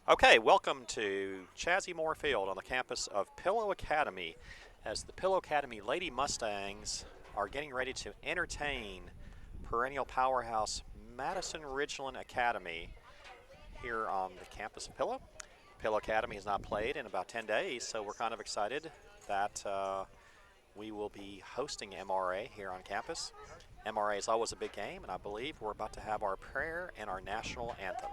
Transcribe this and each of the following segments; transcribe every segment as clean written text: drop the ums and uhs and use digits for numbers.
Okay, welcome to Chazzy Moore Field on the campus of Pillow Academy as the Pillow Academy Lady Mustangs are getting ready to entertain perennial powerhouse Madison Ridgeland Academy here on the campus of Pillow. Pillow Academy has not played in about 10 days, so we're kind of excited that we will be hosting MRA here on campus. MRA is always a big game, and I believe we're about to have our prayer and our national anthem.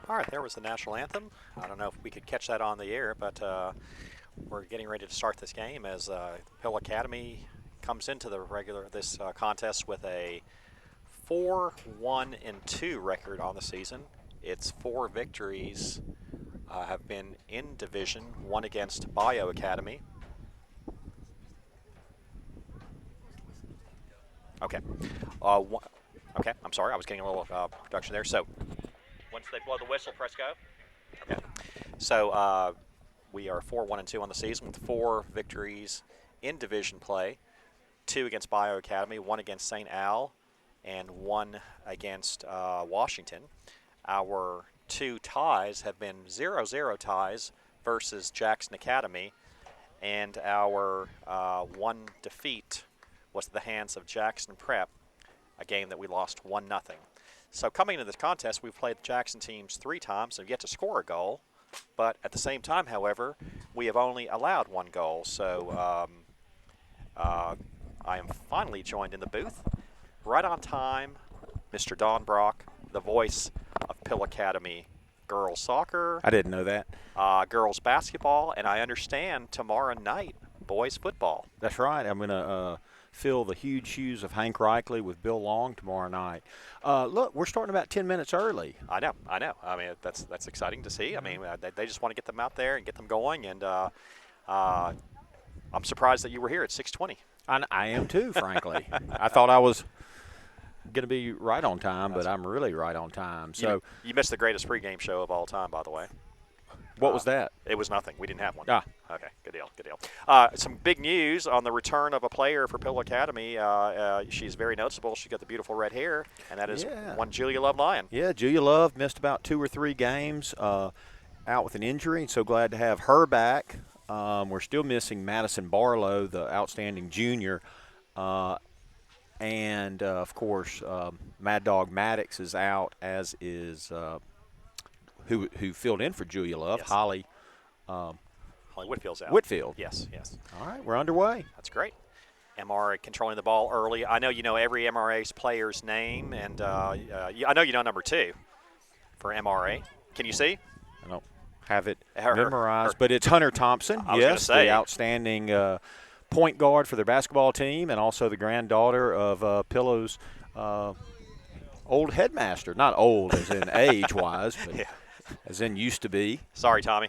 All right, there was the national anthem. I don't know if we could catch that on the air, but we're getting ready to start this game as Hill Academy comes into this contest with a 4-1-2 record on the season. Its 4 victories have been in division, one against Bio Academy. Okay. Okay, I'm sorry, I was getting a little production there. So once they blow the whistle, press go. Okay. So we are 4-1-2 on the season with 4 victories in division play, 2 against Bio Academy, 1 against St. Al, and 1 against Washington. Our 2 ties have been 0-0 ties versus Jackson Academy, and our 1 defeat was at the hands of Jackson Prep, a game that we lost 1-0. So coming into this contest, we've played the Jackson teams 3 times and yet to score a goal. But at the same time, however, we have only allowed 1 goal. So I am finally joined in the booth, right on time, Mr. Don Brock, the voice of Pill Academy girls soccer. I didn't know that. Girls basketball, and I understand tomorrow night, boys football. That's right. I'm going to fill the huge shoes of Hank Reichley with Bill Long tomorrow night. Look, we're starting about 10 minutes early. I know. I mean, that's exciting to see. I mean, they just want to get them out there and get them going, and I'm surprised that you were here at 6:20. I am too, frankly. I thought I was going to be right on time, but I'm really right on time. So you missed the greatest pregame show of all time, by the way. What was that? It was nothing. We didn't have one. Ah. Okay, good deal. Some big news on the return of a player for Pill Academy. She's very noticeable. She's got the beautiful red hair, and that is one Julia Love Lyon. Yeah, Julia Love missed about 2 or 3 games out with an injury, and so glad to have her back. We're still missing Madison Barlow, the outstanding junior. And, of course, Mad Dog Maddox is out, as is who filled in for Julia Love, yes. Holly Whitfield's out. Whitfield. Yes. All right, we're underway. That's great. MRA controlling the ball early. I know you know every MRA's player's name, and I know you know number 2 for MRA. Can you see? I don't have it Her- memorized, but it's Hunter Thompson. I was gonna say. The outstanding point guard for their basketball team and also the granddaughter of Pillow's old headmaster. Not old as in age-wise, but Yeah. as in used to be. Sorry, Tommy.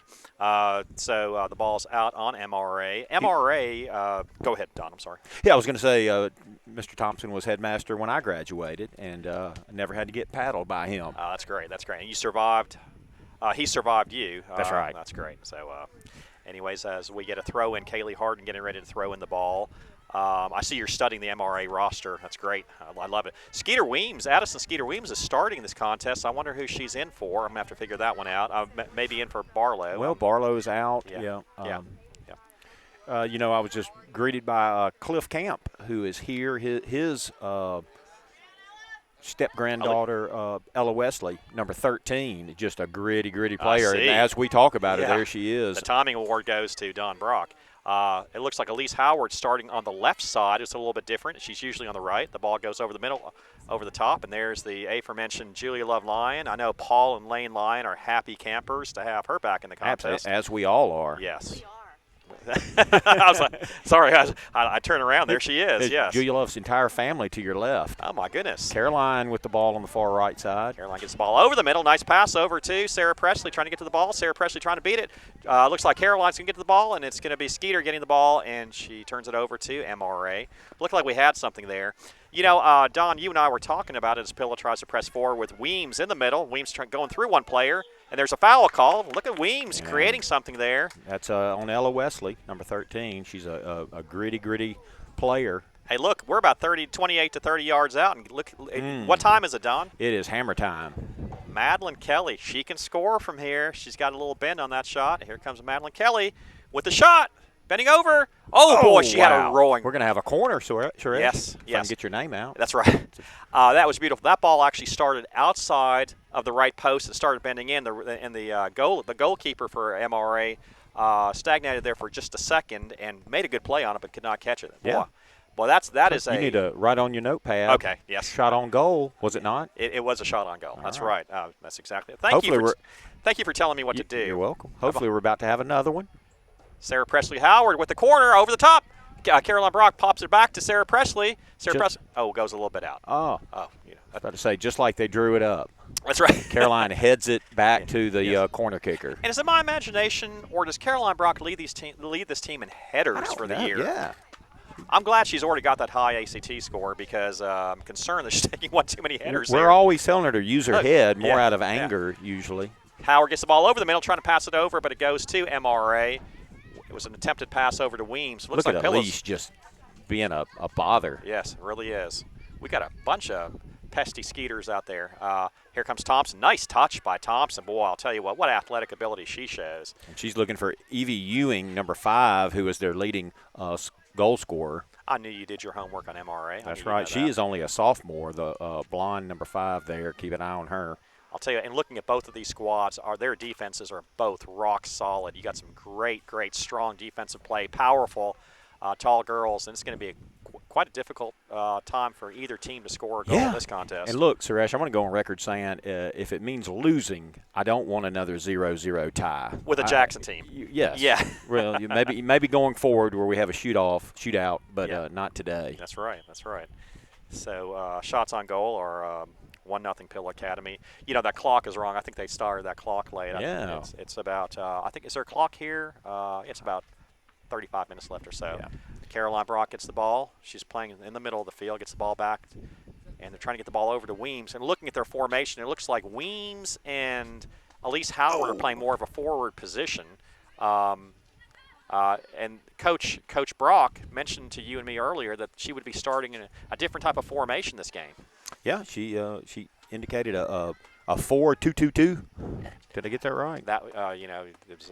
So the ball's out on MRA. MRA, go ahead, Don. I'm sorry. Yeah, I was going to say Mr. Thompson was headmaster when I graduated, and I never had to get paddled by him. That's great. That's great. And you survived. He survived you. That's right. That's great. So, anyways, as we get a throw in, Kaylee Harden getting ready to throw in the ball. I see you're studying the MRA roster. That's great. I love it. Skeeter Weems, Addison Skeeter Weems is starting this contest. I wonder who she's in for. I'm going to have to figure that one out. Maybe in for Barlow. Well, Barlow's out. Yeah. Yeah. Yeah. You know, I was just greeted by Cliff Camp, who is here. His step-granddaughter, Ella Wesley, number 13, just a gritty player. And as we talk about her, there she is. The timing award goes to Don Brock. It looks like Elise Howard starting on the left side. It's a little bit different. She's usually on the right. The ball goes over the middle, over the top, and there's the aforementioned Julia Love Lyon. I know Paul and Lane Lyon are happy campers to have her back in the contest. As we all are. Yes. I was like, sorry, I turned around. There she is, yes. Julia Love's entire family to your left. Oh, my goodness. Caroline with the ball on the far right side. Caroline gets the ball over the middle. Nice pass over to Sarah Presley trying to get to the ball. Sarah Presley trying to beat it. Looks like Caroline's going to get to the ball, and it's going to be Skeeter getting the ball, and she turns it over to MRA. Looked like we had something there. You know, Don, you and I were talking about it as Pillow tries to press forward with Weems in the middle. Weems going through one player, and there's a foul call. Look at Weems creating something there. That's on Ella Wesley, number 13. She's a gritty player. Hey, look, we're about 28 to 30 yards out. And look, what time is it, Don? It is hammer time. Madeline Kelly, she can score from here. She's got a little bend on that shot. Here comes Madeline Kelly with the shot. Bending over. Oh, boy, she had a rolling. We're going to have a corner, sure. Yes, yes. Get your name out. That's right. That was beautiful. That ball actually started outside of the right post and started bending in. The goalkeeper for MRA stagnated there for just a second and made a good play on it, but could not catch it. Yeah. Well, that is You need to write on your notepad. Okay, yes. Shot on goal, was it not? It was a shot on goal. That's right. That's exactly it. Thank you for telling me what to do. You're welcome. Hopefully we're about to have another one. Sarah Presley Howard with the corner over the top. Caroline Brock pops it back to Sarah Presley. Presley. Oh, goes a little bit out. Oh. Yeah. I was about to say, just like they drew it up. That's right. Caroline heads it back to the corner kicker. And is it my imagination, or does Caroline Brock lead this team in headers for the year? Yeah. I'm glad she's already got that high ACT score because I'm concerned that she's taking one too many headers. We're always telling her to use her head more out of anger usually. Howard gets the ball over the middle, trying to pass it over, but it goes to MRA. It was an attempted pass over to Weems. Look at Elise just being a bother. Yes, it really is. We got a bunch of pesky Skeeters out there. Here comes Thompson. Nice touch by Thompson. Boy, I'll tell you what athletic ability she shows. And she's looking for Evie Ewing, number 5, who is their leading goal scorer. I knew you did your homework on MRA. That's right. She is only a sophomore, the blonde number 5 there. Keep an eye on her. I'll tell you, and looking at both of these squads, their defenses are both rock solid. You got some great, strong defensive play, powerful, tall girls, and it's going to be quite a difficult time for either team to score a goal in this contest. And look, Suresh, I want to go on record saying if it means losing, I don't want another 0-0 tie. With a Jackson team. Yes. Yeah. Well, maybe going forward where we have a shootout, but not today. That's right. So shots on goal are 1-0 Pill Academy. You know, that clock is wrong. I think they started that clock late. Yeah. It's about, is there a clock here? It's about 35 minutes left or so. Yeah. Caroline Brock gets the ball. She's playing in the middle of the field, gets the ball back, and they're trying to get the ball over to Weems. And looking at their formation, it looks like Weems and Elise Howard are playing more of a forward position. And Coach Brock mentioned to you and me earlier that she would be starting in a different type of formation this game. Yeah, she indicated a 4-2-2-2. Did I get that right? That it was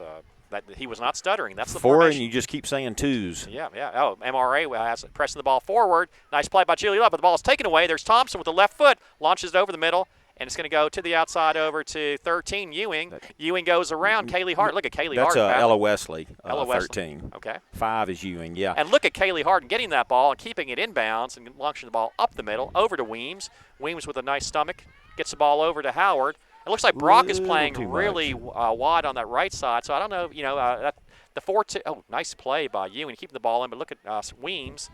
that he was not stuttering. That's the 4, formation. and you just keep saying 2s. Yeah. Oh, MRA has it, pressing the ball forward. Nice play by Julie Love, but the ball is taken away. There's Thompson with the left foot, launches it over the middle, and it's going to go to the outside over to 13 Ewing. Ewing goes around. Kaylee Hart. Look at Kaylee Hart. That's Ella Wesley. Ella Wesley. 13. Okay. 5 is Ewing. Yeah. And look at Kaylee Harden getting that ball and keeping it inbounds and launching the ball up the middle over to Weems. Weems with a nice stomach gets the ball over to Howard. It looks like Brock is playing really wide on that right side. So I don't know. The 4-2. Oh, nice play by Ewing, keeping the ball in. But look at Weems.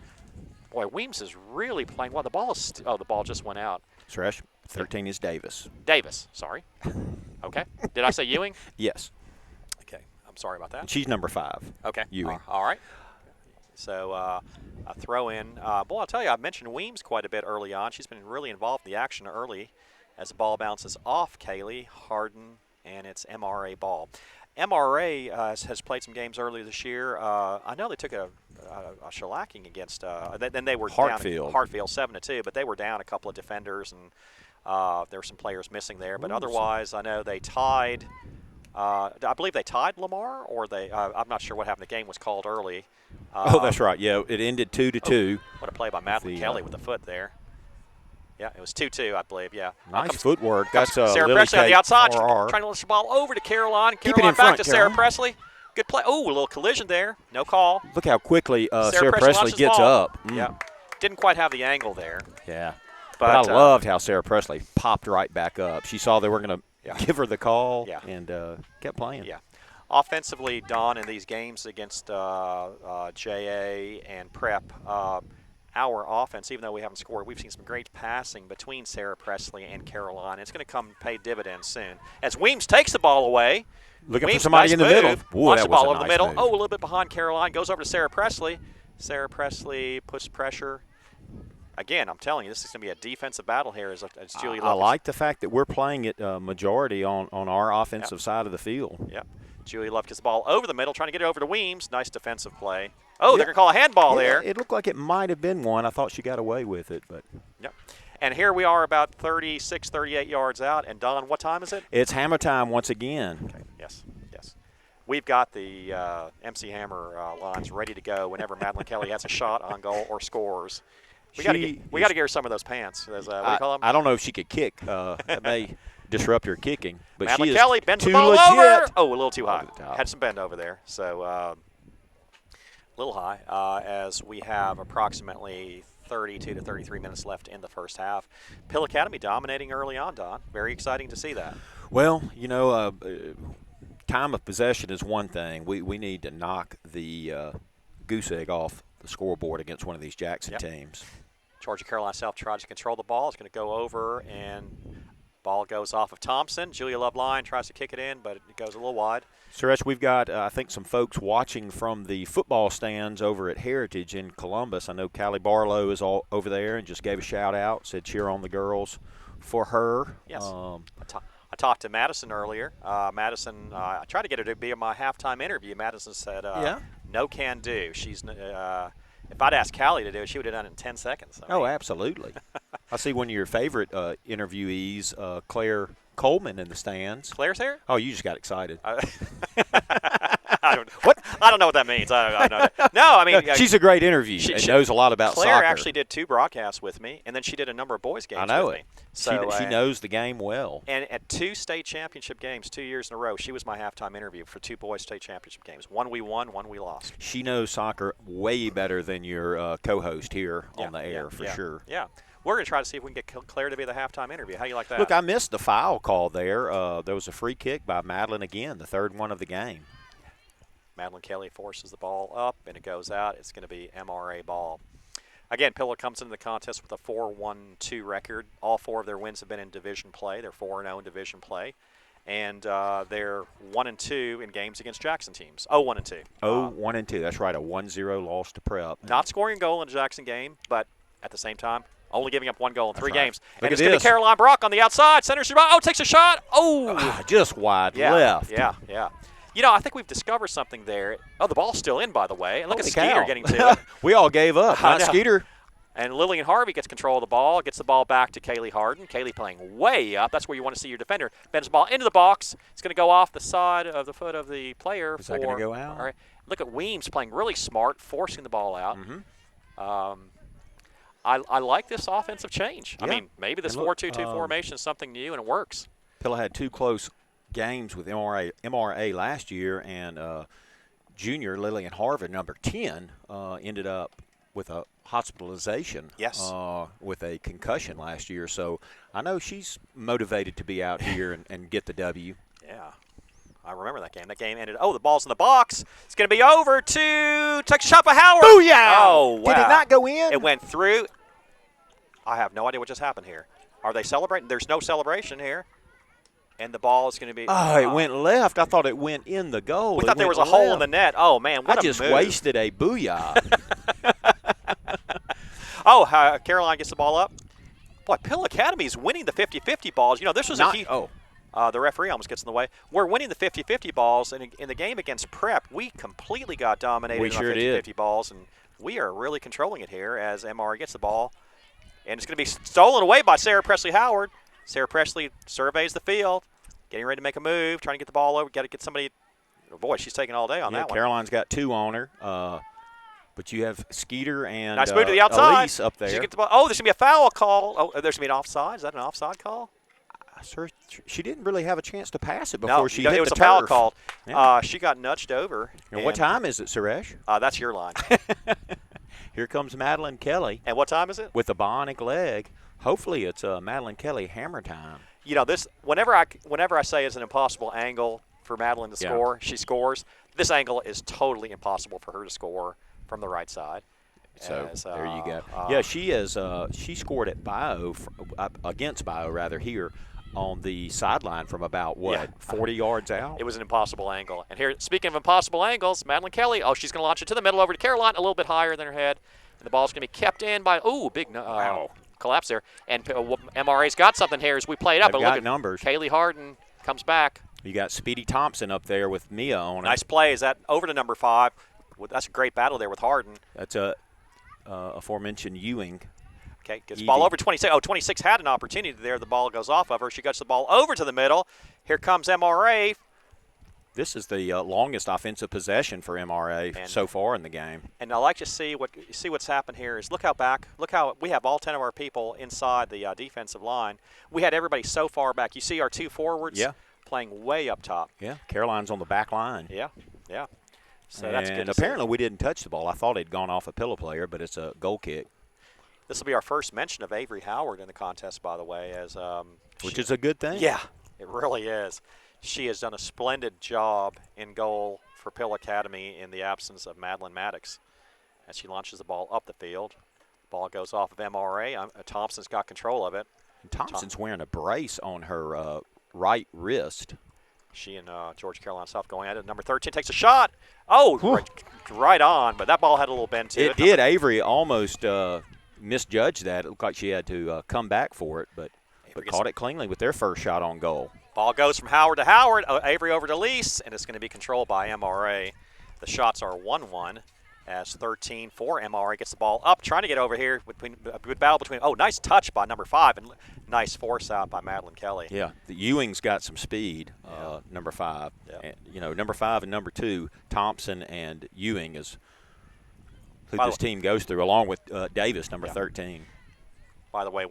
Boy, Weems is really playing well. The ball is. The ball just went out. Suresh, 13 is Davis. Davis. Sorry. Okay. Did I say Ewing? Yes. Okay. I'm sorry about that. And she's number 5. Okay. Ewing. All right. So a throw in. Boy, I'll tell you, I mentioned Weems quite a bit early on. She's been really involved in the action early as the ball bounces off Kaylee Harden, and it's MRA ball. MRA has played some games earlier this year. I know they took a shellacking against. Then they were Hartfield. Down Hartfield 7-2, but they were down a couple of defenders, and there were some players missing there. But otherwise, I know they tied. I believe they tied Lamar, or they. I'm not sure what happened. The game was called early. That's right. Yeah, it ended 2-2. What a play by Madeline Kelly with the foot there. Yeah, it was 2-2, I believe. Yeah. Nice footwork. That's Sarah Lily Presley on the outside, RR. trying to lift the ball over to Caroline. Keep it in Caroline back front, to Sarah Presley. Good play. Oh, a little collision there. No call. Look how quickly Sarah Presley gets up. Yeah. Didn't quite have the angle there. Yeah. But I loved how Sarah Presley popped right back up. She saw they were going to give her the call and kept playing. Yeah. Offensively, Dawn, in these games against JA and Prep, our offense, even though we haven't scored, we've seen some great passing between Sarah Presley and Caroline. It's going to come pay dividends soon. As Weems takes the ball away. Looking for somebody in the middle. Launches the ball over the middle. Oh, a little bit behind Caroline. Goes over to Sarah Presley. Sarah Presley puts pressure. Again, I'm telling you, this is going to be a defensive battle here as Julie Love. I like the fact that we're playing it majority on our offensive side of the field. Yep. Julie Love gets the ball over the middle, trying to get it over to Weems. Nice defensive play. Oh, they're going to call a handball there. It looked like it might have been one. I thought she got away with it. But. Yep. And here we are about 36, 38 yards out. And, Don, what time is it? It's hammer time once again. Okay. Yes. We've got the MC Hammer lines ready to go whenever Madeline Kelly has a shot on goal or scores. We got to get her some of those pants. What do you call them? I don't know if she could kick. That may disrupt her kicking. But Madeline she is Kelly bends the ball over. Oh, a little too high. Had some bend over there. So a little high as we have approximately 32 to 33 minutes left in the first half. Pill Academy dominating early on, Don. Very exciting to see that. Well, time of possession is one thing. We need to knock the goose egg off the scoreboard against one of these Jackson teams. Georgia Carolina South tries to control the ball. It's going to go over, and ball goes off of Thompson. Julia Loveline tries to kick it in, but it goes a little wide. Suresh, we've got, I think, some folks watching from the football stands over at Heritage in Columbus. I know Callie Barlow is all over there and just gave a shout-out, said cheer on the girls for her. Yes. I talked to Madison earlier. Madison, I tried to get her to be in my halftime interview. Madison said, no can do. She's if I'd asked Callie to do it, she would have done it in 10 seconds. I mean. Absolutely. I see one of your favorite interviewees, Claire Coleman, in the stands. Claire's here? Oh, you just got excited. I don't know what that means. I don't know. No, I mean, she's a great interview. She knows a lot about Claire soccer. actually did 2 broadcasts with me, and then she did a number of boys games with me. So she knows the game well. And at 2 state championship games, 2 years in a row, she was my halftime interview for 2 boys state championship games. One we won, one we lost. She knows soccer way better than your co-host here on the air, for sure. Yeah. We're going to try to see if we can get Claire to be the halftime interview. How do you like that? Look, I missed the foul call there. There was a free kick by Madeline again, the 3rd one of the game. Madeline Kelly forces the ball up, and it goes out. It's going to be MRA ball. Again, Pillow comes into the contest with a 4-1-2 record. All 4 of their wins have been in division play. They're 4-0 in division play. And they're 1-2 in games against Jackson teams. 0-1-2. 0-1-2. That's right, a 1-0 loss to Prep. Not scoring a goal in a Jackson game, but at the same time, only giving up 1 goal in 3 games. Look and it's going to be Caroline Brock on the outside. Centers your ball. Oh, takes a shot. Oh! Just wide left. Yeah. I think we've discovered something there. Oh, the ball's still in, by the way. And look at Skeeter getting to it. We all gave up. Not Skeeter. And Lillian Harvey gets control of the ball, gets the ball back to Kaylee Harden. Kaylee playing way up. That's where you want to see your defender. Bends the ball into the box. It's going to go off the side of the foot of the player. Is that going to go out? All right. Look at Weems playing really smart, forcing the ball out. Mm-hmm. I like this offensive change. Yeah. I mean, maybe this 4-2-2 formation is something new, and it works. Pilla had 2 close games with MRA last year, and junior Lillian Harvey, number 10, ended up with a hospitalization with a concussion last year. So I know she's motivated to be out here and get the W. Yeah. I remember that game. That game ended. Oh, the ball's in the box. It's going to be over to Texas shot by Howard. Booyah! Oh, wow. Did it not go in? It went through. I have no idea what just happened here. Are they celebrating? There's no celebration here. And the ball is going to be. Oh, it went left. I thought it went in the goal. We thought there was a hole in the net. Oh, man, what I a just move. wasted a booyah. Oh, Caroline gets the ball up. Boy, Pill Academy is winning the 50-50 balls. You know, this was a key. Oh. The referee almost gets in the way. We're winning the 50-50 balls, and in the game against Prep, we completely got dominated We on sure 50-50 balls, and we are really controlling it here as MRA gets the ball. And it's going to be stolen away by Sarah Presley Howard. Sarah Presley surveys the field, getting ready to make a move, trying to get the ball over. Got to get somebody. Oh boy, she's taking all day on that one. Caroline's got 2 on her. But you have Skeeter and nice move to the outside. Elise up there. Get the ball. Oh, there's going to be a foul call. Oh, there's going to be an offside. Is that an offside call? Sir, she didn't really have a chance to pass it before she hit the turf. It was a foul called. Yeah. She got nudged over. And what time is it, Suresh? That's your line. Here comes Madeline Kelly. And what time is it? With a bionic leg. Hopefully it's Madeline Kelly hammer time. You know, this whenever I say it's an impossible angle for Madeline to score, she scores. This angle is totally impossible for her to score from the right side. So there you go. Yeah, she is. She scored at Bio against Bio rather here on the sideline from about 40 yards out. It was an impossible angle. And here, speaking of impossible angles, Madeline Kelly. Oh, she's going to launch it to the middle over to Caroline, a little bit higher than her head, and the ball's going to be kept in by big collapse there. And MRA's got something here as we play it up. They've but look got at numbers. Kaylee Harden comes back. You got Speedy Thompson up there with Mia on it. Nice play. Is that over to number 5? That's a great battle there with Harden. That's aforementioned Ewing. Okay, gets the ball over 26. Oh, 26 had an opportunity there. The ball goes off of her. She gets the ball over to the middle. Here comes MRA. This is the longest offensive possession for MRA so far in the game. And I like to see what's happened here is look how we have all 10 of our people inside the defensive line. We had everybody so far back. You see our 2 forwards playing way up top. Yeah, Caroline's on the back line. Yeah. So and that's good to apparently see. We didn't touch the ball. I thought it'd gone off a pillow player, but it's a goal kick. This will be our first mention of Avery Howard in the contest, by the way, which is a good thing. Yeah, it really is. She has done a splendid job in goal for Pill Academy in the absence of Madeline Maddox as she launches the ball up the field. Ball goes off of MRA. Thompson's got control of it. And Thompson's wearing a brace on her right wrist. She and George Carolina South going at it. Number 13 takes a shot. Oh, right on, but that ball had a little bend to it. It did. Avery almost misjudged that. It looked like she had to come back for it, but caught it cleanly with their first shot on goal. Ball goes from Howard to Howard, Avery over to Lease, and it's going to be controlled by MRA. The shots are 1-1 as 13 for MRA gets the ball up, trying to get over here. A good battle between. Oh, nice touch by number 5 and nice force out by Madeline Kelly. Yeah, the Ewing's got some speed. Number 5. Yeah. And, number 5 and number 2, Thompson and Ewing is who this team goes through, along with Davis, number 13. By the way,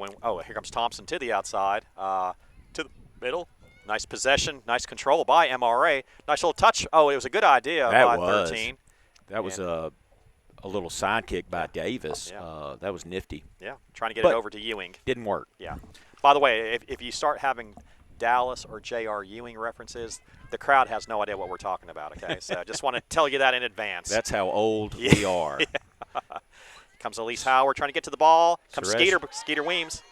here comes Thompson to the outside, to the middle. Nice possession, nice control by MRA. Nice little touch. Oh, it was a good idea by 13. That was a little sidekick by Davis. That was nifty. Yeah, trying to get it over to Ewing. Didn't work. Yeah. By the way, if you start having Dallas or J.R. Ewing references, the crowd has no idea what we're talking about, okay? So I just want to tell you that in advance. That's how old we are. Comes Elise Howard trying to get to the ball. Comes Skeeter Weems.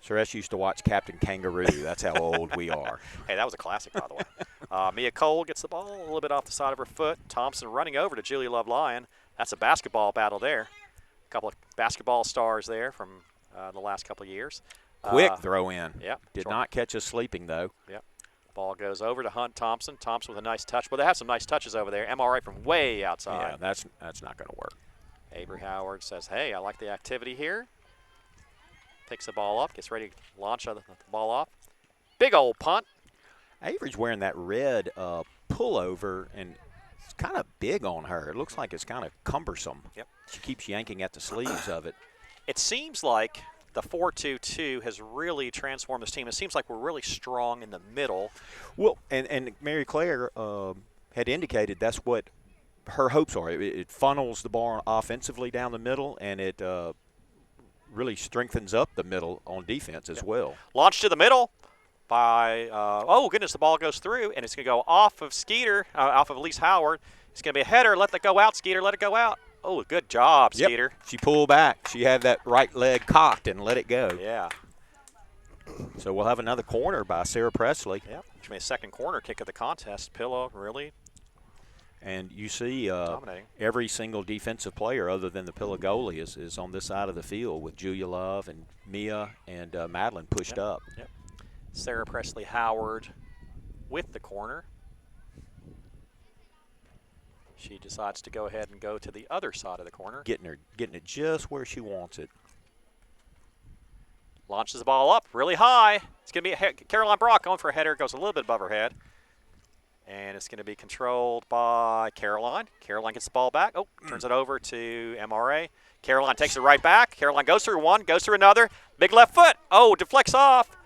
Suresh used to watch Captain Kangaroo. That's how old we are. Hey, that was a classic, by the way. Mia Cole gets the ball a little bit off the side of her foot. Thompson running over to Julia Love Lyon. That's a basketball battle there. A couple of basketball stars there from the last couple of years. Quick throw in. Yeah. Did not catch us sleeping, though. Yep. Ball goes over to Hunt Thompson. Thompson with a nice touch. Well, they have some nice touches over there. MRA from way outside. Yeah, that's not going to work. Avery Howard says, hey, I like the activity here. Picks the ball up, gets ready to launch the ball off. Big old punt. Avery's wearing that red pullover, and it's kind of big on her. It looks like it's kind of cumbersome. Yep. She keeps yanking at the sleeves of it. It seems like the 4-2-2 has really transformed this team. It seems like we're really strong in the middle. Well, and Mary Claire had indicated that's what her hopes are. It funnels the ball offensively down the middle, and it really strengthens up the middle on defense as well. Launch to the middle. by, oh, goodness, the ball goes through, and it's going to go off of Skeeter, off of Elise Howard. It's going to be a header. Let that go out, Skeeter. Let it go out. Oh, good job, Skeeter. She pulled back. She had that right leg cocked and let it go. Yeah. So we'll have another corner by Sarah Presley. Yep. Which made a second corner kick of the contest. Pillow, really. And you see dominating. Every single defensive player other than the Pillow goalie is on this side of the field with Julia Love and Mia and Madeline pushed up. Yep. Sarah Presley Howard with the corner. She decides to go ahead and go to the other side of the corner. Getting it just where she wants it. Launches the ball up really high. It's going to be Caroline Brock going for a header. Goes a little bit above her head. And it's going to be controlled by Caroline. Caroline gets the ball back. Oh, turns it over to MRA. Caroline takes it right back. Caroline goes through one, goes through another. Big left foot. Oh, deflects off.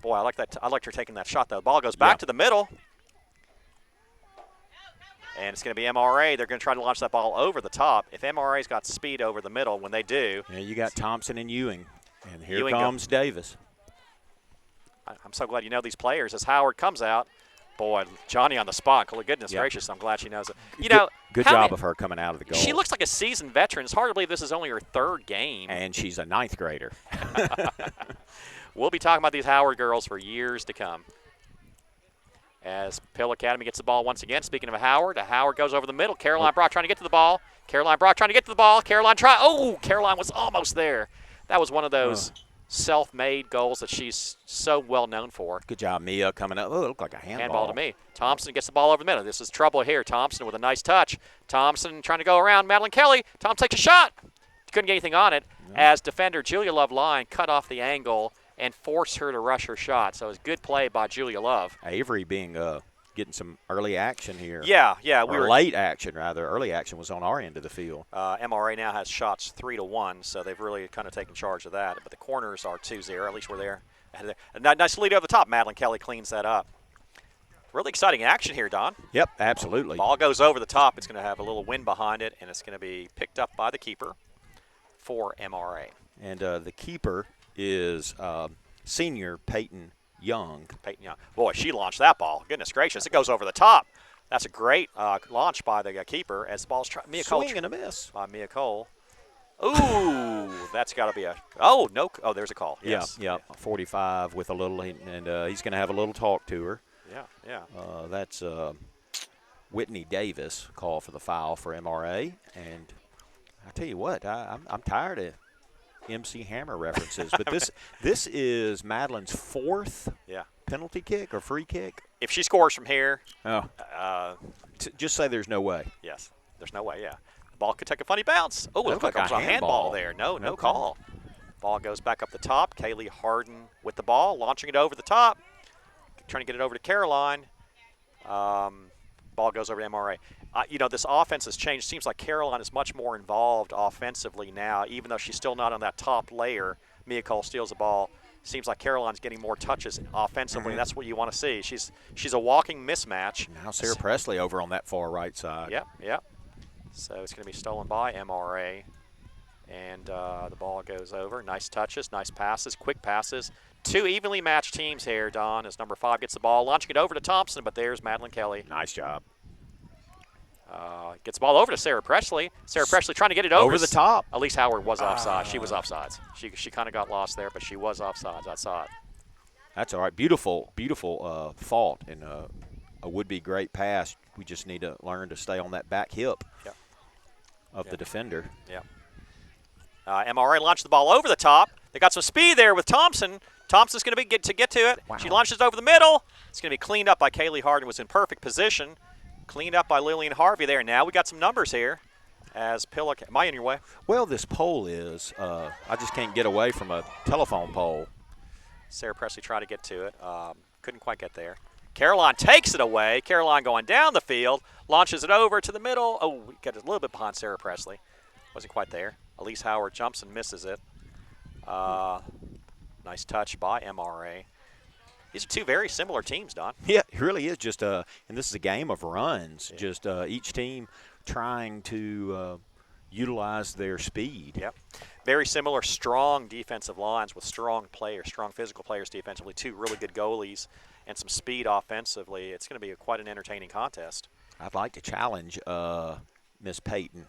Boy, I like that. I liked her taking that shot, though. The ball goes back to the middle. And it's going to be MRA. They're going to try to launch that ball over the top. If MRA's got speed over the middle, when they do. Yeah, you got Thompson and Ewing. And here comes Davis. I'm so glad you know these players. As Howard comes out, boy, Johnny on the spot. Goodness gracious, I'm glad she knows it. You know, good job of her coming out of the goal. She looks like a seasoned veteran. It's hard to believe this is only her third game. And she's a ninth grader. We'll be talking about these Howard girls for years to come. As Pill Academy gets the ball once again. Speaking of Howard goes over the middle. Caroline Brock trying to get to the ball. Caroline Brock trying to get to the ball. Caroline was almost there. That was one of those self-made goals that she's so well known for. Good job, Mia, coming up. Oh, it looked like a handball. Handball to me. Thompson gets the ball over the middle. This is trouble here. Thompson with a nice touch. Thompson trying to go around Madeline Kelly. Thompson takes a shot. Couldn't get anything on it as defender Julia Love Line cut off the angle and forced her to rush her shot. So it was good play by Julia Love. Avery getting some early action here. Yeah. Late action, rather. Early action was on our end of the field. MRA now has shots 3-1, so they've really kind of taken charge of that. But the corners are 2-0. At least we're there. A nice lead over the top. Madeline Kelly cleans that up. Really exciting action here, Don. Yep, absolutely. Ball goes over the top. It's going to have a little wind behind it, and it's going to be picked up by the keeper for MRA. And the keeper is senior Peyton Young. Boy, she launched that ball. Goodness gracious, it goes over the top. That's a great launch by the keeper as the ball's trying. Swing and a miss. By Mia Cole. Ooh, that's got to be no. Oh, there's a call. Yes. Yeah. 45 with a little, and he's going to have a little talk to her. Yeah. That's Whitney Davis call for the foul for MRA. And I tell you what, I'm tired of MC Hammer references, but this is Madeline's fourth penalty kick or free kick. If she scores from here, just say there's no way. Yes, there's no way. Yeah, the ball could take a funny bounce. Oh, it looks like a handball there. No call. Ball goes back up the top. Kaylee Harden with the ball, launching it over the top, trying to get it over to Caroline. Ball goes over to MRA. This offense has changed. Seems like Caroline is much more involved offensively now, even though she's still not on that top layer. Mia Cole steals the ball. Seems like Caroline's getting more touches offensively. That's what you want to see. She's a walking mismatch. Now Sarah Presley over on that far right side. Yep. So it's going to be stolen by MRA. And the ball goes over. Nice touches, nice passes, quick passes. Two evenly matched teams here, Don, as number 5 gets the ball, launching it over to Thompson, but there's Madeline Kelly. Nice job. Gets the ball over to Sarah Presley. Sarah Presley trying to get it over the top. Elise Howard was offside. She was offsides. She kind of got lost there, but she was offsides. I saw it. That's all right. Beautiful fault and a would-be great pass. We just need to learn to stay on that back hip of the defender. Yeah. MRA launched the ball over the top. They got some speed there with Thompson. Thompson's going to get to it. Wow. She launches over the middle. It's going to be cleaned up by Kaylee Harden, was in perfect position. Cleaned up by Lillian Harvey there. Now we got some numbers here. As Pillock, am I in your way? Well, this pole is. I just can't get away from a telephone pole. Sarah Presley tried to get to it. Couldn't quite get there. Caroline takes it away. Caroline going down the field. Launches it over to the middle. Oh, we got a little bit behind Sarah Presley. Wasn't quite there. Elise Howard jumps and misses it. Nice touch by MRA. These are two very similar teams, Don. Yeah, it really is. And this is a game of runs. Yeah. Just each team trying to utilize their speed. Yep. Very similar, strong defensive lines with strong players, strong physical players defensively, 2 really good goalies, and some speed offensively. It's going to be quite an entertaining contest. I'd like to challenge Miss Payton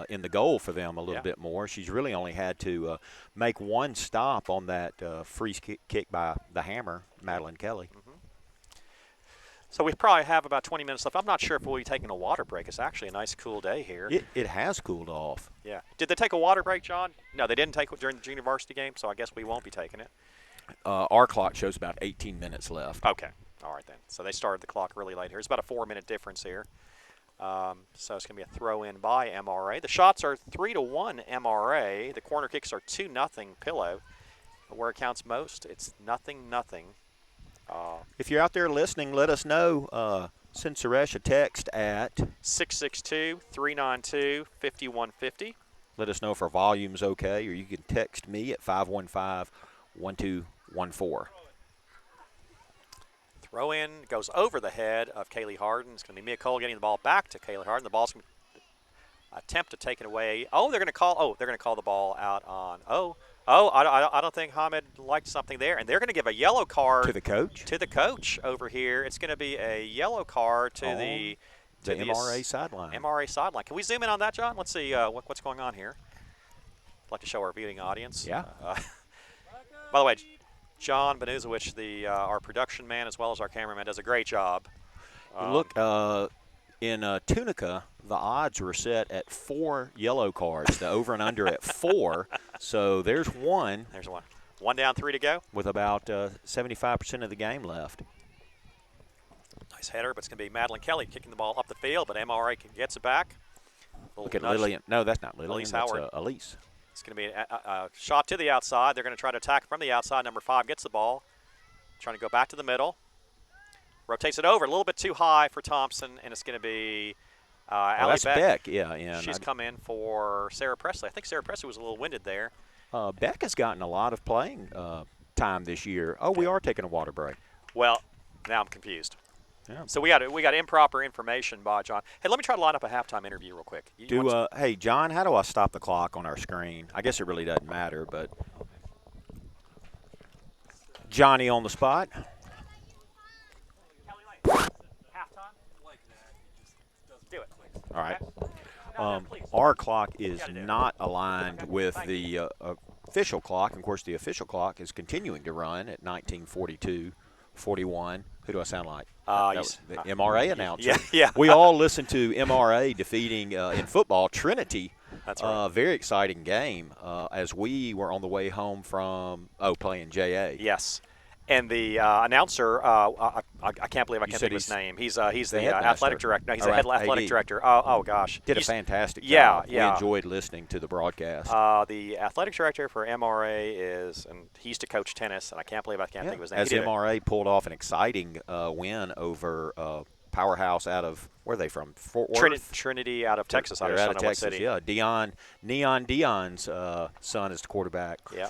in the goal for them a little bit more. She's really only had to make one stop on that free kick by the Hammer, Madeline Kelly. Mm-hmm. So we probably have about 20 minutes left. I'm not sure if we'll be taking a water break. It's actually a nice cool day here. It has cooled off. Yeah. Did they take a water break, John? No, they didn't take it during the junior varsity game, so I guess we won't be taking it. Our clock shows about 18 minutes left. Okay. All right, then. So they started the clock really late here. It's about a 4-minute difference here. So it's going to be a throw-in by MRA. The shots are 3-1 MRA. The corner kicks are 2-0 Pillow. Where it counts most, it's 0-0. If you're out there listening, let us know. Send Suresh a text at 662-392-5150. Let us know if our volume's okay, or you can text me at 515-1214. Throw in goes over the head of Kaylee Harden. It's going to be Mia Cole getting the ball back to Kaylee Harden. The ball's going to attempt to take it away. They're going to call the ball out on. I don't think Hamid liked something there, and they're going to give a yellow card to the coach. To the coach over here. It's going to be a yellow card to the MRA sideline. MRA sideline. Can we zoom in on that, John? Let's see what's going on here. I'd like to show our viewing audience. Yeah. By the way, John Benuzowicz, our production man as well as our cameraman, does a great job. Look, in Tunica, the odds were set at 4 yellow cards. The over and under at 4. So there's one. There's one. 1 down, 3 to go. With about 75% of the game left. Nice header, but it's going to be Madeline Kelly kicking the ball up the field, but MRA gets it back. Look at Lillian. No, that's not Lillian. Elise that's Howard. Elise. It's going to be a shot to the outside. They're going to try to attack from the outside. Number 5 gets the ball. Trying to go back to the middle. Rotates it over a little bit too high for Thompson, and it's going to be Allie Beck. Yeah. She's come in for Sarah Presley. I think Sarah Presley was a little winded there. Beck has gotten a lot of playing time this year. We are taking a water break. Well, now I'm confused. Yeah. So we got improper information by John. Hey, let me try to line up a halftime interview real quick. Hey, John, how do I stop the clock on our screen? I guess it really doesn't matter, but Johnny on the spot. Do it. All right. Please. Our clock is not aligned with the official clock. Of course, the official clock is continuing to run at 19:42:41. Who do I sound like? The MRA announcer. Yeah. We all listened to MRA defeating in football Trinity. That's right. Very exciting game as we were on the way home from playing JA. Yes. And the announcer, I can't believe I can't think of his name. He's the athletic director. No, he's the head athletic director. Oh gosh. Did a fantastic job. Yeah. We enjoyed listening to the broadcast. The athletic director for MRA and he used to coach tennis, and I can't believe I can't think of his name. As MRA pulled off an exciting win over powerhouse out of, where are they from? Fort Worth? Trinity out of Texas. They're out of Texas, City. yeah. Dion's son is the quarterback. Yeah.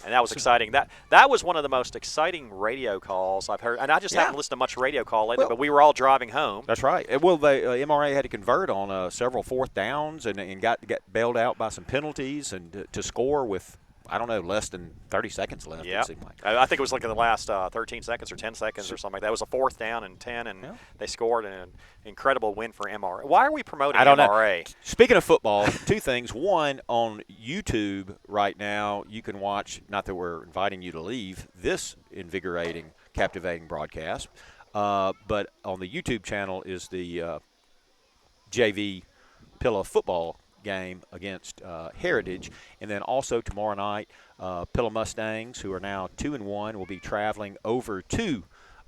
And that was exciting. That was one of the most exciting radio calls I've heard. And I just haven't listened to much radio call lately, but we were all driving home. That's right. Well, MRA had to convert on several fourth downs and got bailed out by some penalties and to score with, I don't know, less than 30 seconds left. Yeah. It seemed like. I think it was like in the last 13 seconds or 10 seconds or something like that. It was a 4th down and 10, and they scored an incredible win for MRA. Why are we promoting MRA? Know. Speaking of football, 2 things. One, on YouTube right now, you can watch, not that we're inviting you to leave, this invigorating, captivating broadcast, but on the YouTube channel is the JV Pillow football game against Heritage, and then also tomorrow night Pillow Mustangs, who are now 2-1, will be traveling over to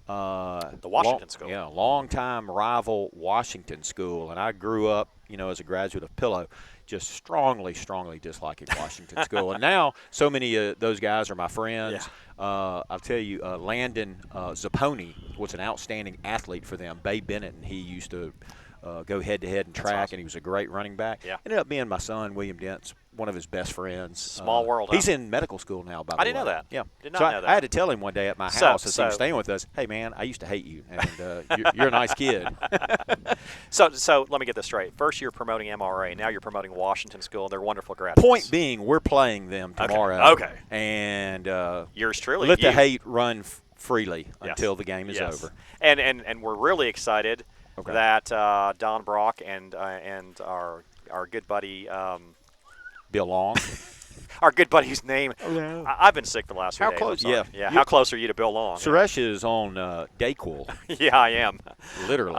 the Washington School. Yeah, longtime rival Washington School, and I grew up, as a graduate of Pillow, just strongly disliking Washington School, and now so many of those guys are my friends. Yeah. I'll tell you, Landon Zapponi was an outstanding athlete for them. Babe Bennett, and he used to go head-to-head in track, awesome. And he was a great running back. Yeah. Ended up being my son, William Dent's one of his best friends. Small world. He's in medical school now, by the way. I didn't know that. Yeah. Did not so know that. I had to tell him one day at my house as he was staying with us, hey, man, I used to hate you, and you're a nice kid. So let me get this straight. First you're promoting MRA. Now you're promoting Washington School. They're wonderful graduates. Point being, we're playing them tomorrow. Okay. And yours truly. Let the hate run freely until the game is over. And we're really excited that Don Brock and our good buddy Bill Long. Our good buddy's name. I've been sick for the last few days. How close? Yeah. How close are you to Bill Long? Suresh is on Dayquil. Yeah, I am. Literally.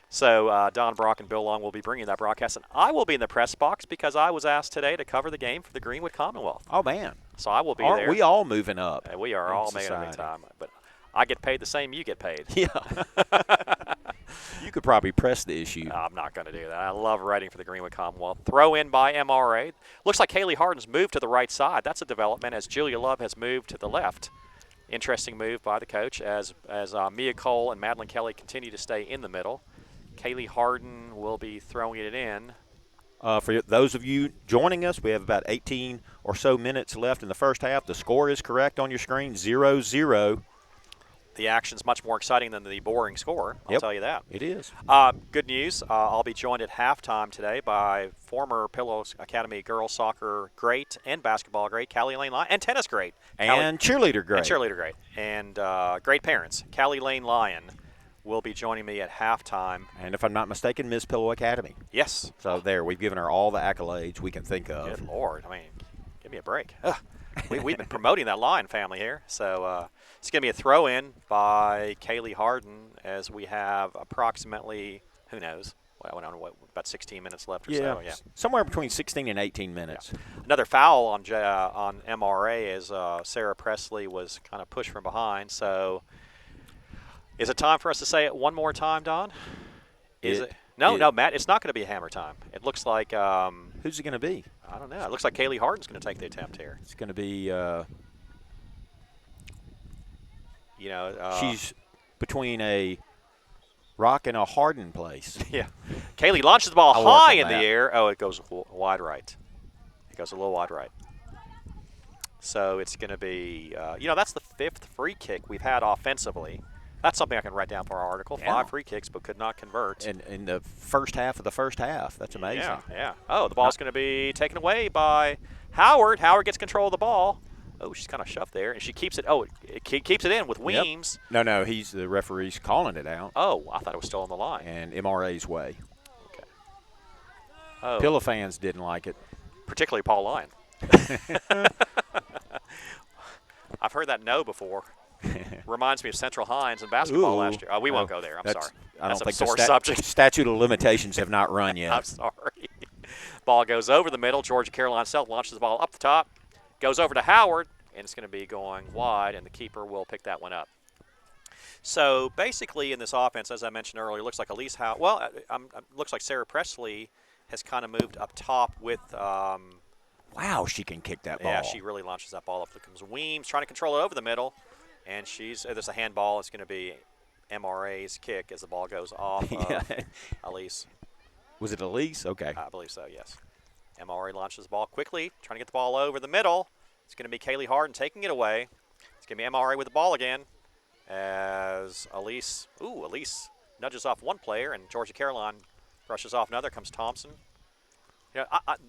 So Don Brock and Bill Long will be bringing that broadcast, and I will be in the press box because I was asked today to cover the game for the Greenwood Commonwealth. Oh, man. So I will be Aren't there. we all moving up? We are all making a big time. But I get paid the same you get paid. Yeah. You could probably press the issue. I'm not going to do that. I love writing for the Greenwood Commonwealth. Throw in by MRA. Looks like Haley Harden's moved to the right side. That's a development as Julia Love has moved to the left. Interesting move by the coach as Mia Cole and Madeline Kelly continue to stay in the middle. Kaylee Harden will be throwing it in. For those of you joining us, we have about 18 or so minutes left in the first half. The score is correct on your screen, 0-0. The action's much more exciting than the boring score, I'll tell you that. It is. Good news, I'll be joined at halftime today by former Pillows Academy girls soccer great and basketball great, Callie Lane Lyon, and tennis great. And cheerleader great. And cheerleader great. And great parents. Callie Lane Lyon will be joining me at halftime. And if I'm not mistaken, Miss Pillow Academy. Yes. So there, we've given her all the accolades we can think of. Good Lord. I mean, give me a break. We've been promoting that Lyon family here. So it's going to be a throw-in by Kaylee Harden as we have approximately, who knows, about 16 minutes left or so. Yeah, somewhere between 16 and 18 minutes. Yeah. Another foul on MRA as Sarah Presley was kind of pushed from behind. So is it time for us to say it one more time, Don? Is it? No, Matt, it's not going to be a hammer time. It looks like who's it going to be? I don't know. It looks like Kaylee Harden's going to take the attempt here. It's going to be she's between a rock and a Harden place. Yeah. Kaylee launches the ball high in the air. Oh, it goes wide right. It goes a little wide right. So it's going to be, that's the 5th free kick we've had offensively. That's something I can write down for our article. 5 free kicks, but could not convert. In the first half of the first half. That's amazing. Yeah. Oh, the ball's going to be taken away by Howard. Howard gets control of the ball. Oh, she's kind of shoved there, and she keeps it. Oh, it keeps it in with Weems. Yep. No, he's the referee's calling it out. Oh, I thought it was still on the line. And MRA's way. Okay. Oh. Pillow fans didn't like it. Particularly Paul Lyon. I've heard that no before. Reminds me of Central Hines in basketball last year. Oh, we won't go there. I'm sorry. I don't think a sore subject. Statute of limitations have not run yet. I'm sorry. Ball goes over the middle. Georgia Caroline South launches the ball up the top. Goes over to Howard, and it's going to be going wide, and the keeper will pick that one up. So basically in this offense, as I mentioned earlier, looks like Elise Howard. Well, looks like Sarah Presley has kind of moved up top with wow, she can kick that ball. Yeah, she really launches that ball up. There comes Weems trying to control it over the middle. And there's a handball. It's going to be MRA's kick as the ball goes off of Elise. Was it Elise? Okay. I believe so, yes. MRA launches the ball quickly, trying to get the ball over the middle. It's going to be Kaylee Harden taking it away. It's going to be MRA with the ball again as Elise nudges off one player, and Georgia Caroline brushes off another. Comes Thompson.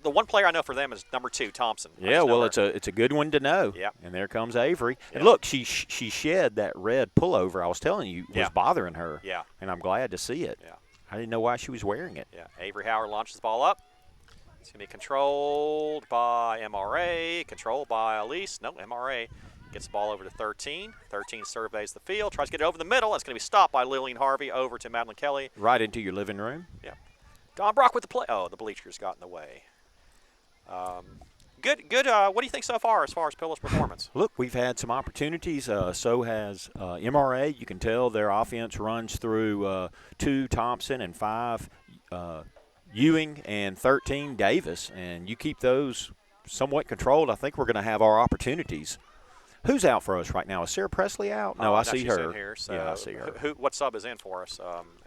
The one player I know for them is number 2, Thompson. Yeah, well, it's a good one to know. Yeah. And there comes Avery. Yeah. And look, she shed that red pullover I was telling you was bothering her. Yeah. And I'm glad to see it. Yeah. I didn't know why she was wearing it. Yeah. Avery Howard launches the ball up. It's going to be controlled by MRA, controlled by Elise. No, MRA gets the ball over to 13. 13 surveys the field, tries to get it over the middle. It's going to be stopped by Lillian Harvey over to Madeline Kelly. Right into your living room. Yeah. Don Brock with the play. Oh, the bleachers got in the way. Good. What do you think so far as Pillow's performance? Look, we've had some opportunities. So has MRA. You can tell their offense runs through 2 Thompson and 5 Ewing and 13 Davis. And you keep those somewhat controlled, I think we're going to have our opportunities. Who's out for us right now? Is Sarah Presley out? No, I see her. In here, so yeah, I see her. What sub is in for us?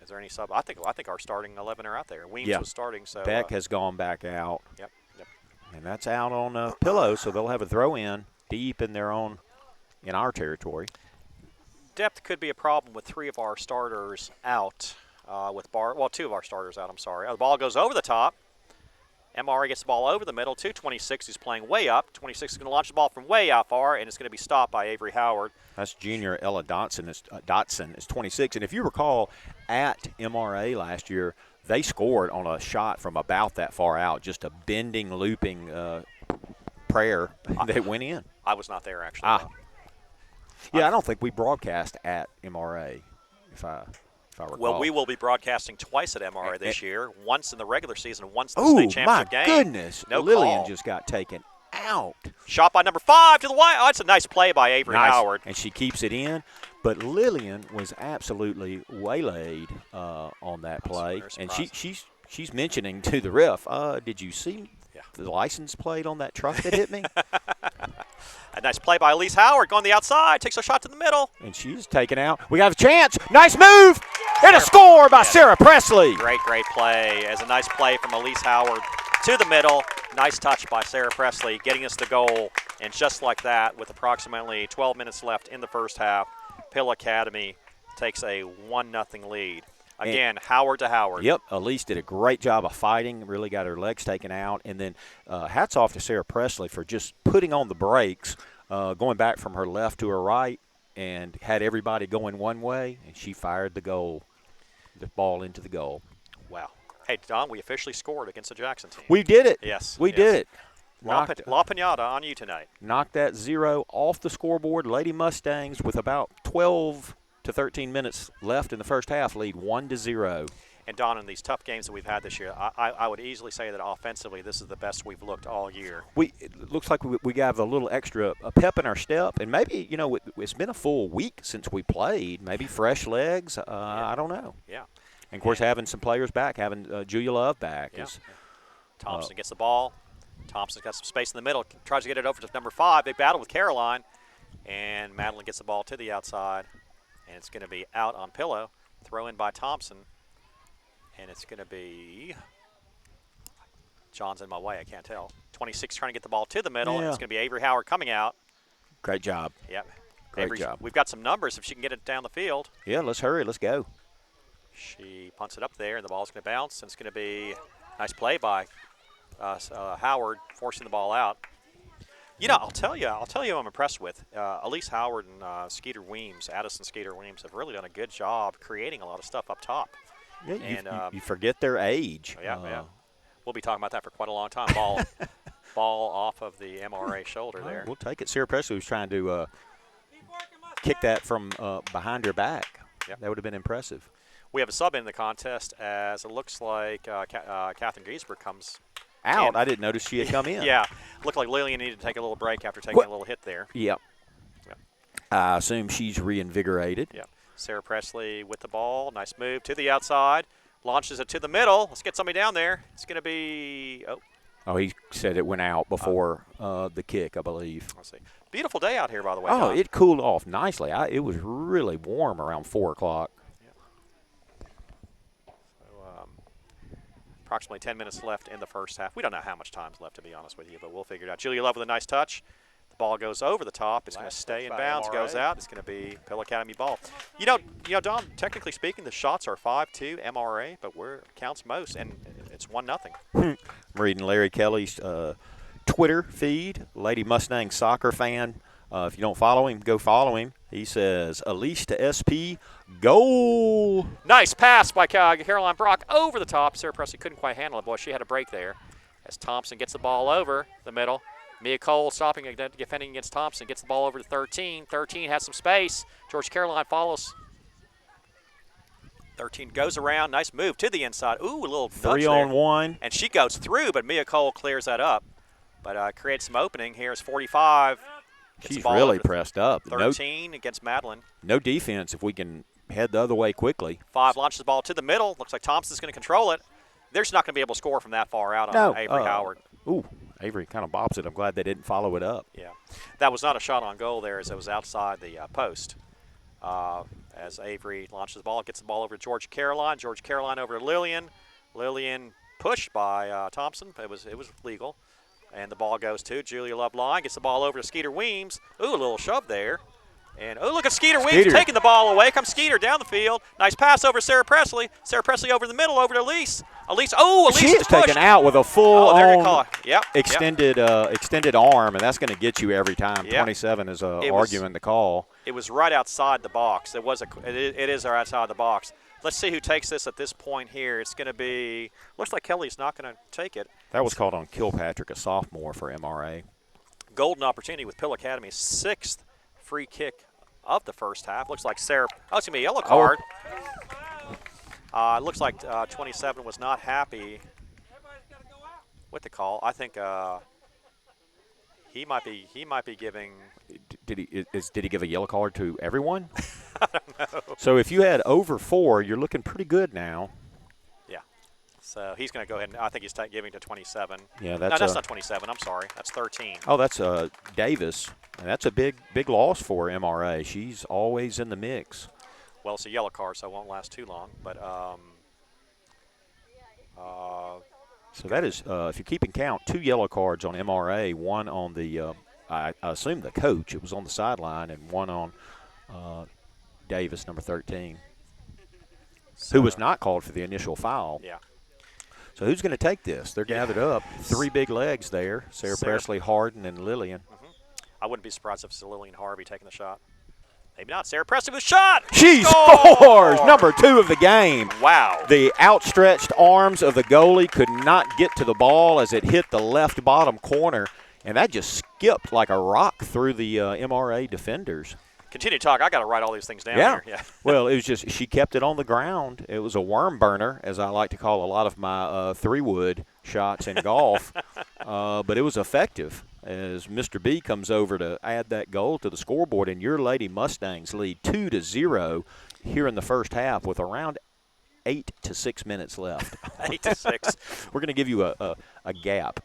Is there any sub? I think our starting 11 are out there. Weems was starting. So Beck has gone back out. Yep. And that's out on a pillow, so they'll have a throw-in deep in our territory. Depth could be a problem with 3 of our starters out. 2 of our starters out, I'm sorry. The ball goes over the top. MRA gets the ball over the middle to 26. He's playing way up. 26 is going to launch the ball from way out far, and it's going to be stopped by Avery Howard. That's junior Ella Dotson is 26. And if you recall, at MRA last year, they scored on a shot from about that far out, just a bending, looping prayer that went in. I was not there, actually. Yeah, I don't think we broadcast at MRA, if I recall. Well, we will be broadcasting twice at MRA this year, once in the regular season and once in the state championship game. Oh, my goodness. No Lillian call. just got taken out. Shot by number 5 to the wide. Oh, it's a nice play by Avery Howard. And she keeps it in. But Lillian was absolutely waylaid on that play. And she's mentioning to the ref, did you see the license plate on that truck that hit me? A nice play by Elise Howard going the outside, takes a shot to the middle. And she's taken out. We got a chance. Nice move. And a score by Sarah Presley. Great play. As a nice play from Elise Howard to the middle. Nice touch by Sarah Presley, getting us the goal. And just like that, with approximately 12 minutes left in the first half, Pill Academy takes a 1-0 lead. Again, Howard to Howard. Yep, Elise did a great job of fighting, really got her legs taken out. And then hats off to Sarah Presley for just putting on the brakes, going back from her left to her right, and had everybody going one way, and she fired the ball into the goal. Wow. Hey, Don, we officially scored against the Jackson team. We did it. Yes. We did it. La Piñata on you tonight. Knocked that 0 off the scoreboard. Lady Mustangs, with about 12 to 13 minutes left in the first half, lead 1-0. And Don, in these tough games that we've had this year, I would easily say that offensively this is the best we've looked all year. It looks like we got a little extra pep in our step, and maybe, it's been a full week since we played. Maybe fresh legs. I don't know. Yeah. And, of course, having some players back, having Julia Love back. Yeah. Thompson gets the ball. Thompson's got some space in the middle, tries to get it over to number 5. Big battle with Caroline, and Madeline gets the ball to the outside, and it's going to be out on Pillow. Throw in by Thompson, and it's going to be John's in my way. I can't tell. 26 trying to get the ball to the middle, and it's going to be Avery Howard coming out. Great job. Yep. Great job. We've got some numbers if she can get it down the field. Yeah, let's hurry. Let's go. She punts it up there, and the ball's going to bounce, and it's going to be a nice play by Howard, forcing the ball out. I'll tell you I'm impressed with. Elise Howard and Skeeter Weems, Addison Skeeter Weems, have really done a good job creating a lot of stuff up top. Yeah, and you forget their age. Yeah. We'll be talking about that for quite a long time. Ball off of the MRA shoulder there. We'll take it. Sarah Presley was trying to kick that from behind her back. Yep. That would have been impressive. We have a sub in the contest, as it looks like Catherine Giesberg comes out. in. I didn't notice she had come in. Yeah. Looked like Lillian needed to take a little break after taking a little hit there. Yep. I assume she's reinvigorated. Yeah. Sarah Presley with the ball. Nice move to the outside. Launches it to the middle. Let's get somebody down there. It's going to be Oh, he said it went out before the kick, I believe. Let's see. Beautiful day out here, by the way. Oh, it cooled off nicely. It was really warm around 4 o'clock. Approximately 10 minutes left in the first half. We don't know how much time's left, to be honest with you, but we'll figure it out. Julia Love with a nice touch. The ball goes over the top. It's going to stay in bounds, goes out. It's going to be Pill Academy ball. Don, technically speaking, the shots are 5-2 MRA, but counts most, and it's 1-0. I'm reading Larry Kelly's Twitter feed, Lady Mustang soccer fan. If you don't follow him, go follow him. He says, Elise to SP, goal. Nice pass by Caroline Brock over the top. Sarah Presley couldn't quite handle it. Boy, she had a break there. As Thompson gets the ball over the middle. Mia Cole stopping, defending against Thompson, gets the ball over to 13. 13 has some space. George Caroline follows. 13 goes around. Nice move to the inside. Ooh, a little 3-on-1. And she goes through, but Mia Cole clears that up. But creates some opening. Here's 45. She's really pressed up. 13 against Madeline. No defense if we can head the other way quickly. 5 launches the ball to the middle. Looks like Thompson's going to control it. They're just not going to be able to score from that far out on Avery Howard. Ooh, Avery kind of bobs it. I'm glad they didn't follow it up. Yeah. That was not a shot on goal there, as it was outside the post. As Avery launches the ball, gets the ball over to George Caroline. George Caroline over to Lillian. Lillian pushed by Thompson. It was legal. And the ball goes to Julia Loveline. Gets the ball over to Skeeter Weems. Ooh, a little shove there. And, oh, look at Skeeter Weems taking the ball away. Comes Skeeter down the field. Nice pass over to Sarah Presley. Sarah Presley over the middle, over to Elise. Elise she is taken out with a full-on extended arm, and that's going to get you every time. Yep. 27 is arguing the call. It was right outside the box. It is right outside the box. Let's see who takes this at this point here. It's going to be – looks like Kelly's not going to take it. That was called on Kilpatrick, a sophomore for MRA. Golden opportunity with Pill Academy. 6th free kick of the first half. Looks like Sarah – oh, it's going to be a yellow card. It looks like 27 was not happy with the call. I think he might be giving – Did he give a yellow card to everyone? I don't know. So if you had over 4, you're looking pretty good now. Yeah. So he's going to go ahead and I think he's giving to 27. Yeah, that's not 27. I'm sorry. That's 13. Oh, that's Davis. And that's a big loss for MRA. She's always in the mix. Well, it's a yellow card, so it won't last too long. But so that is, if you're keeping count, 2 yellow cards on MRA, one on the I assume the coach. It was on the sideline, and one on Davis, number 13, who was not called for the initial foul. Yeah. So who's going to take this? They're gathered up. 3 big legs there, Sarah Presley, Harden, and Lillian. Mm-hmm. I wouldn't be surprised if it's Lillian Harvey taking the shot. Maybe not. Sarah Presley with a shot. She scores! Number 2 of the game. Wow. The outstretched arms of the goalie could not get to the ball as it hit the left bottom corner, and that just skipped like a rock through the MRA defenders. Continue to talk. I got to write all these things down here. Yeah. Well, it was just she kept it on the ground. It was a worm burner, as I like to call a lot of my 3-wood shots in golf, but it was effective. As Mr. B comes over to add that goal to the scoreboard, and your Lady Mustangs lead 2-0 here in the first half with around 8 to 6 minutes left. 8 to 6. We're going to give you a gap.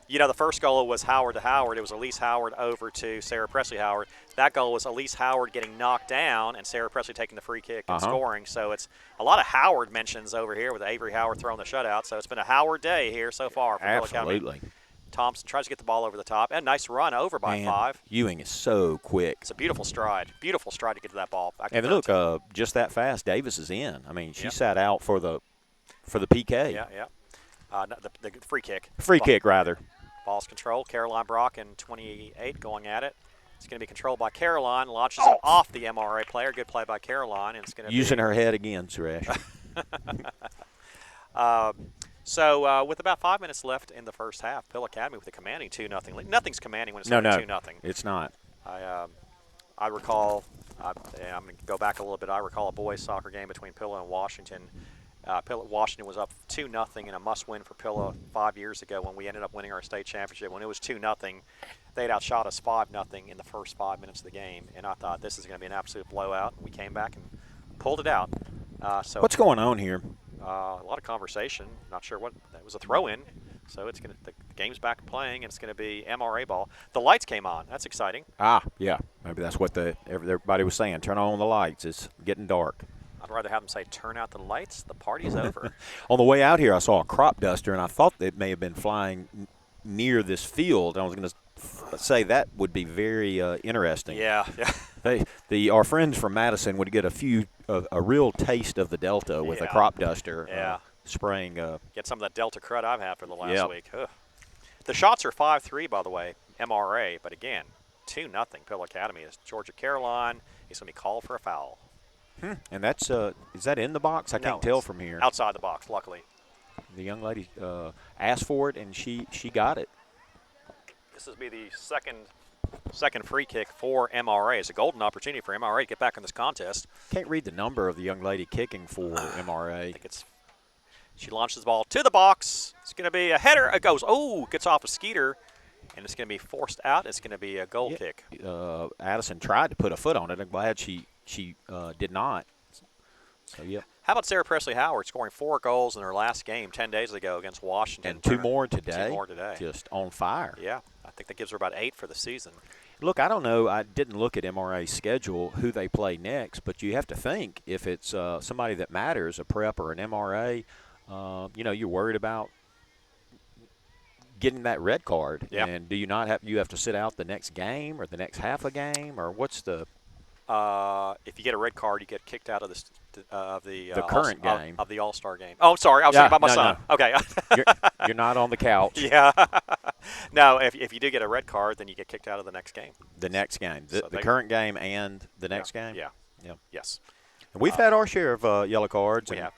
You know, the first goal was Howard to Howard. It was Elise Howard over to Sarah Presley Howard. That goal was Elise Howard getting knocked down and Sarah Presley taking the free kick and scoring. So it's a lot of Howard mentions over here with Avery Howard throwing the shutout. So it's been a Howard day here so far for Absolutely. Thompson tries to get the ball over the top. And nice run over by 5. Ewing is so quick. It's a beautiful stride. Beautiful stride to get to that ball. And look, just that fast, Davis is in. I mean, she sat out for the PK. Yeah. The free kick. Free kick, rather. Ball's controlled. Caroline Brock in 28 going at it. It's going to be controlled by Caroline. Launches it off the MRA player. Good play by Caroline. And it's going to using her head again, Suresh. So with about 5 minutes left in the first half, Pill Academy with a commanding 2-0 lead. Nothing's commanding when it's 2-0. It's not. I recall. I'm going to go back a little bit. I recall a boys' soccer game between Pilla and Washington. Washington was up 2-0 in a must-win for Pilla 5 years ago when we ended up winning our state championship. When it was 2-0, they'd outshot us 5-0 in the first 5 minutes of the game, and I thought this is going to be an absolute blowout. We came back and pulled it out. So what's going on here? A lot of conversation. Not sure what. That was a throw-in, so it's going to the game's back playing, and it's going to be MRA ball. The lights came on. That's exciting. Yeah. Maybe that's what everybody was saying. Turn on the lights. It's getting dark. I'd rather have them say, turn out the lights, the party's over. On the way out here, I saw a crop duster, and I thought it may have been flying near this field. I was going to say that would be very interesting. Yeah. Our friends from Madison would get a real taste of the Delta with a crop duster spraying. Get some of that Delta crud I've had for the last week. Ugh. The shots are 5-3, by the way, MRA, but again, 2-0 Pill Academy. Is Georgia Caroline. He's going to be called for a foul. And that's is that in the box? I can't tell from here. Outside the box, luckily. The young lady asked for it, and she got it. This will be the second free kick for MRA. It's a golden opportunity for MRA to get back in this contest. Can't read the number of the young lady kicking for MRA. I think she launches the ball to the box. It's going to be a header. It goes, gets off a Skeeter, and it's going to be forced out. It's going to be a goal kick. Addison tried to put a foot on it. I'm glad she did not. So, How about Sarah Presley Howard scoring 4 goals in her last game 10 days ago against Washington? And 2 more today. 2 more today. Just on fire. Yeah, I think that gives her about 8 for the season. Look, I don't know. I didn't look at MRA's schedule, who they play next, but you have to think if it's somebody that matters, a prep or an MRA, you're worried about getting that red card. Yeah. And do you not have to sit out the next game or the next half a game, or what's the? If you get a red card, you get kicked out of the current game of the All-Star game. Oh, I'm sorry, I was thinking about my son. No. Okay. you're not on the couch. Yeah. No, if you do get a red card, then you get kicked out of the next game. The next game, So the current game and the next game. Yeah. Yeah. Yes. And we've had our share of yellow cards. We have.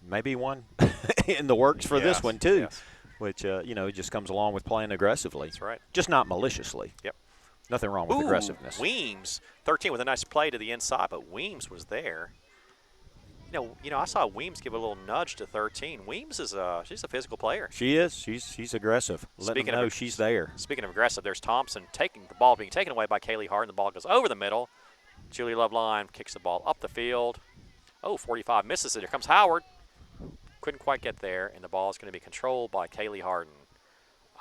Maybe one in the works for this one too, yes. which it just comes along with playing aggressively. That's right. Just not maliciously. Yep. Nothing wrong with aggressiveness. Weems, 13 with a nice play to the inside, but Weems was there. You know, I saw Weems give a little nudge to 13. Weems she's a physical player. She is. She's aggressive. Letting them know she's there. Speaking of aggressive, there's Thompson taking the ball, being taken away by Kaylee Harden. The ball goes over the middle. Julie Loveline kicks the ball up the field. 45 misses it. Here comes Howard. Couldn't quite get there, and the ball is going to be controlled by Kaylee Harden.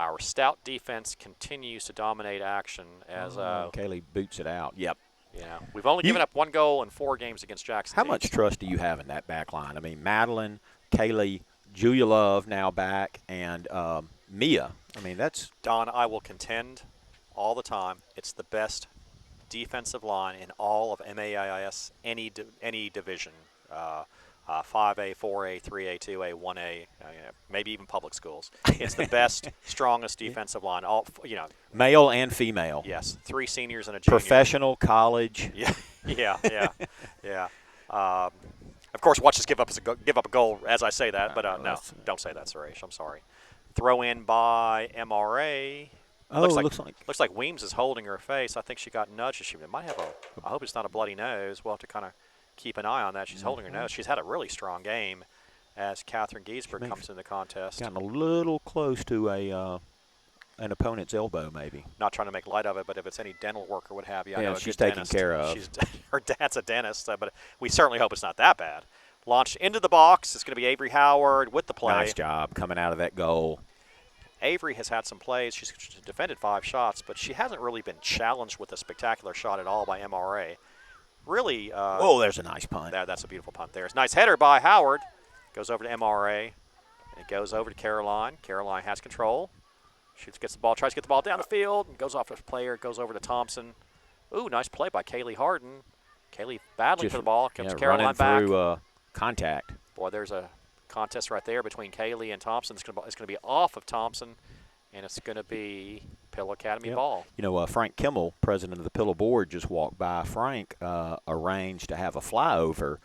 Our stout defense continues to dominate action as Kaylee boots it out. Yep. Yeah, we've only given up 1 goal in 4 games against Jackson. How much trust do you have in that back line? I mean, Madeline, Kaylee, Julia Love now back, and Mia. I mean, that's Don, I will contend all the time. It's the best defensive line in all of MAIS, any division. 5A, 4A, 3A, 2A, 1A, maybe even public schools. It's the best, strongest defensive line. All male and female. Yes, 3 seniors and a junior. Professional, college. Yeah. Of course, watch us give up a goal as I say that, but no, don't say that, Suresh. I'm sorry. Throw in by MRA. Looks like Weems is holding her face. I think she got nudged. She might have I hope it's not a bloody nose. We'll have to kind of keep an eye on that. She's holding her nose. She's had a really strong game as Catherine Giesberg comes in the contest. Gotten a little close to an opponent's elbow, maybe. Not trying to make light of it, but if it's any dental work or what have you, I know she's taken care of. Her dad's a dentist, but we certainly hope it's not that bad. Launched into the box. It's going to be Avery Howard with the play. Nice job coming out of that goal. Avery has had some plays. She's defended 5 shots, but she hasn't really been challenged with a spectacular shot at all by MRA. Really. There's a nice punt. That's a beautiful punt there. It's a nice header by Howard. Goes over to MRA. And it goes over to Caroline. Caroline has control. Shoots, gets the ball, tries to get the ball down the field, and goes off to the player. Goes over to Thompson. Ooh, nice play by Kaylee Harden. Kaylee battling for the ball. Comes Caroline back. Through contact. Boy, there's a contest right there between Kaylee and Thompson. It's going to be off of Thompson, and it's going to be Pillow Academy ball. Frank Kimmel, president of the Pillow Board, just walked by. Frank arranged to have a flyover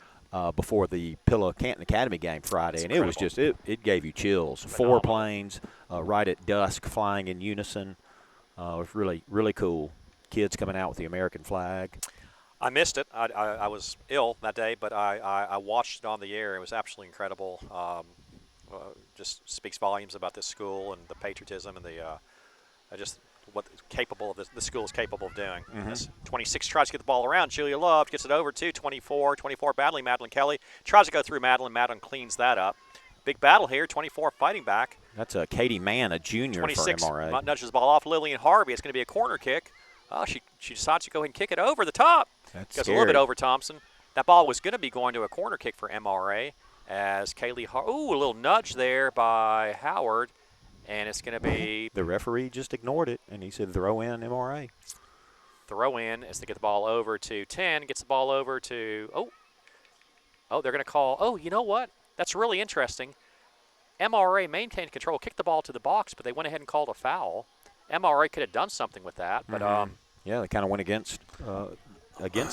before the Pillow Canton Academy game Friday, and it was just it gave you chills. Phenomenal. 4 planes right at dusk flying in unison. It was really, really cool. Kids coming out with the American flag. I missed it. I was ill that day, but I watched it on the air. It was absolutely incredible. Just speaks volumes about this school and the patriotism and just what the school is capable of doing. 26 tries to get the ball around. Julia Love gets it over to 24 battling Madeline Kelly. Tries to go through Madeline. Madeline cleans that up. Big battle here. 24 fighting back. That's Katie Mann, a junior 26 for MRA. Nudges the ball off Lillian Harvey. It's going to be a corner kick. She decides to go ahead and kick it over the top. That's Goes scary. a little bit over Thompson. That ball was going to be going to a corner kick for MRA as Kaylee a little nudge there by Howard, and it's going to be the referee just ignored it, and he said throw in MRA. Throw in is to get the ball over to 10. Gets the ball over to they're going to call. You know what? That's really interesting. MRA maintained control, kicked the ball to the box, but they went ahead and called a foul. MRA could have done something with that, but they kind of went against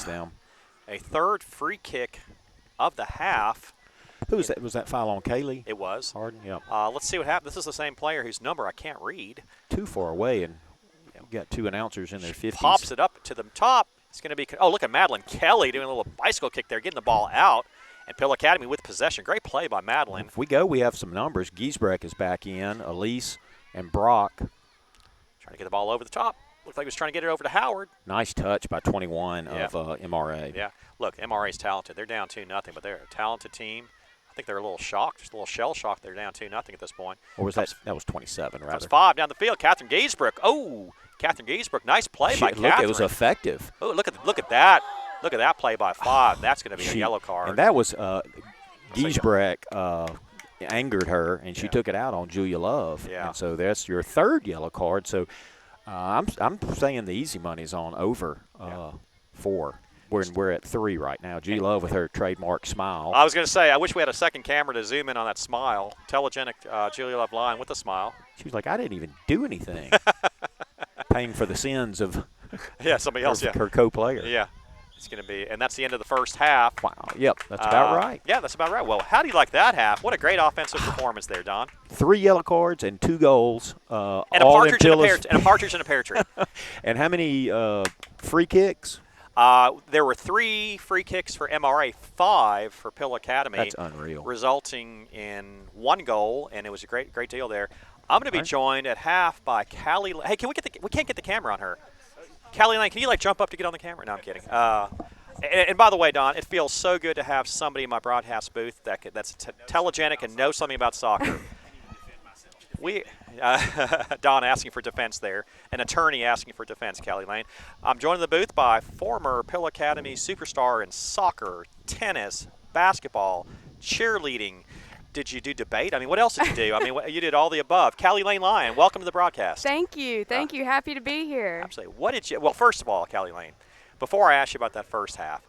them. A third free kick of the half. Who was that? Was that foul on Kaylee? It was. Harden, yeah. Let's see what happens. This is the same player whose number I can't read. Too far away, and you got 2 announcers in their 50s. Pops it up to the top. It's going to be look at Madeline Kelly doing a little bicycle kick there, getting the ball out. And Pill Academy with possession. Great play by Madeline. If we have some numbers. Giesbrecht is back in. Elise and Brock. Trying to get the ball over the top. Looked like he was trying to get it over to Howard. Nice touch by 21 of MRA. Yeah. Look, MRA's talented. They're down 2-0, but they're a talented team. I think they're a little shocked, just a little shell shocked. They're down 2-0 at this point. Or was that? That was 27, rather. Comes 5 down the field. Catherine Giesbrecht. Catherine Giesbrecht. Nice play by Catherine. Look, it was effective. Oh, look at that. Look at that play by 5. That's going to be a yellow card. And that was Giesbrecht angered her, and she took it out on Julia Love. Yeah. And so that's your third yellow card. So I'm saying the easy money's on over 4. We're at 3 right now. Julia Love with her trademark smile. I was going to say, I wish we had a second camera to zoom in on that smile. Telegenic Julia Love line with a smile. She was like, I didn't even do anything. Paying for the sins of somebody else, her co-player. Yeah. It's going to be, and that's the end of the first half. Wow. Yep, that's about right. Yeah, that's about right. Well, how do you like that half? What a great offensive performance there, Don. 3 yellow cards and 2 goals. And a partridge and a pear tree. And how many free kicks? There were 3 free kicks for MRA, 5 for Pill Academy. That's unreal. Resulting in 1 goal, and it was a great deal there. I'm going to be joined at half by Callie. Hey, we can't get the camera on her. Callie Lane, can you jump up to get on the camera? No, I'm kidding. And by the way, Don, it feels so good to have somebody in my broadcast booth that's telegenic and knows something about soccer. Don asking for defense there, an attorney asking for defense, Callie Lane. I'm joined in the booth by former Pill Academy superstar in soccer, tennis, basketball, cheerleading. Did you do debate? I mean, what else did you do? I mean, you did all the above. Callie Lane Lyon, welcome to the broadcast. Thank you. Thank you. Happy to be here. Absolutely. Well, first of all, Callie Lane, before I ask you about that first half,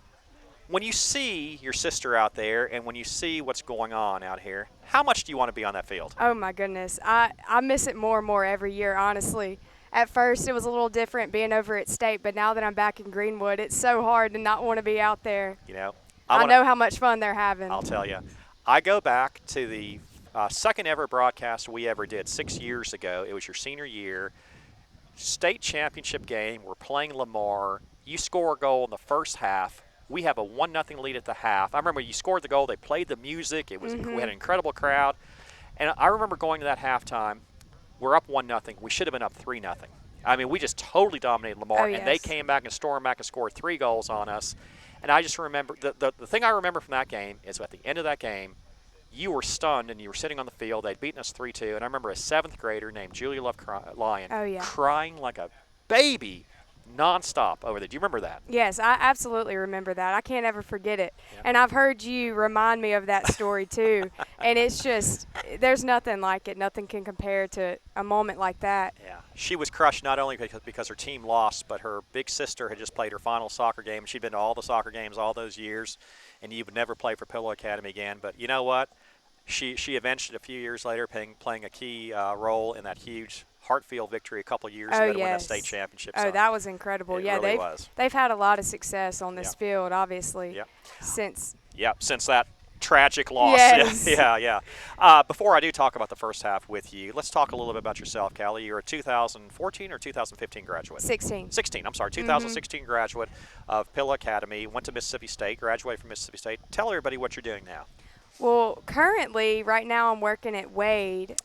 when you see your sister out there and when you see what's going on out here, how much do you want to be on that field? Oh, my goodness. I miss it more and more every year, honestly. At first, it was a little different being over at State, but now that I'm back in Greenwood, it's so hard to not want to be out there. I know how much fun they're having. I'll tell you. I go back to the second ever broadcast we ever did 6 years ago. It was your senior year. State championship game. We're playing Lamar. You score a goal in the first half. We have a 1-0 lead at the half. I remember you scored the goal. They played the music. We had an incredible crowd. And I remember going to that halftime. We're up 1-0. We should have been up 3-0. I mean, we just totally dominated Lamar. And they came back and stormed back and scored 3 goals on us. And I just remember, the thing I remember from that game is at the end of that game, you were stunned and you were sitting on the field. They'd beaten us 3-2. And I remember a 7th grader named Julia Love Lyon crying like a baby nonstop over there. Do you remember that? Yes, I absolutely remember that. I can't ever forget it. Yeah. And I've heard you remind me of that story too. And it's just, there's nothing like it. Nothing can compare to a moment like that. Yeah. She was crushed not only because her team lost, but her big sister had just played her final soccer game. She'd been to all the soccer games all those years, and you would never play for Pillow Academy again. But you know what? She avenged it a few years later, playing a key role in that huge Hartfield victory a couple of years ago to win that state championship. Oh, that was incredible. They've had a lot of success on this field, obviously, since that tragic loss. Yes. Before I do talk about the first half with you, let's talk a little bit about yourself, Callie. You're a 2014 or 2015 graduate? 16. I'm sorry, 2016 graduate of Pill Academy, went to Mississippi State, graduated from Mississippi State. Tell everybody what you're doing now. Well, currently, right now I'm working at Wade,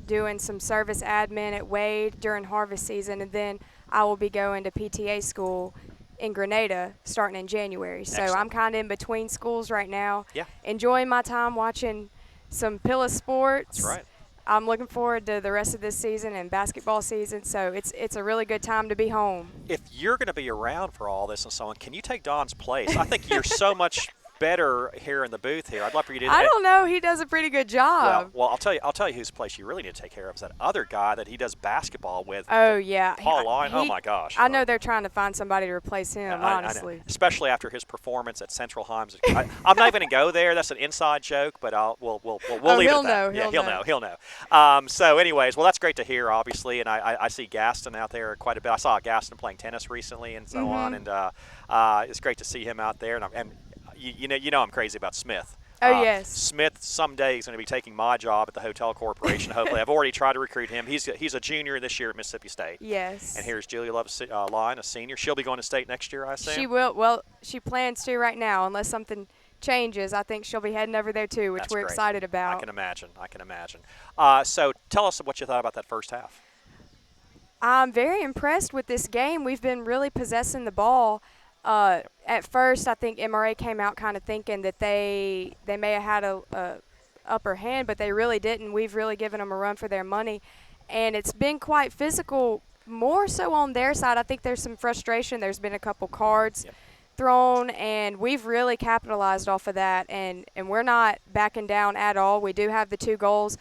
doing some service admin at Wade during harvest season, and then I will be going to PTA school in Grenada starting in January. So I'm kind of in between schools right now, enjoying my time watching some Pilla sports. That's right. I'm looking forward to the rest of this season and basketball season, so it's a really good time to be home. If you're going to be around for all this and so on, can you take Don's place? I think you're so much better here in the booth here. I'd love for you to do that. I don't know. He does a pretty good job. Well, I'll tell you whose place you really need to take care of is that other guy that he does basketball with. Oh, yeah. Paul Lyon. Oh, my gosh. I know they're trying to find somebody to replace him, honestly. I know. Especially after his performance at Central Himes. I'm not even going to go there. That's an inside joke, but we'll leave it at that. He'll know. So anyways, well, that's great to hear, obviously, and I see Gaston out there quite a bit. I saw Gaston playing tennis recently and so on, and it's great to see him out there. And you know I'm crazy about Smith. Oh, yes. Smith someday is going to be taking my job at the Hotel Corporation, hopefully. I've already tried to recruit him. He's a junior this year at Mississippi State. Yes. And here's Julia Love Lyon, a senior. She'll be going to state next year, I assume? She will. Well, she plans to right now, unless something changes. I think she'll be heading over there, too, which we're excited about. I can imagine. So tell us what you thought about that first half. I'm very impressed with this game. We've been really possessing the ball. At first, I think MRA came out kind of thinking that they may have had a upper hand, but they really didn't. We've really given them a run for their money, and it's been quite physical, more so on their side. I think there's some frustration. There's been a couple cards thrown, and we've really capitalized off of that, and we're not backing down at all. We do have the 2 goals.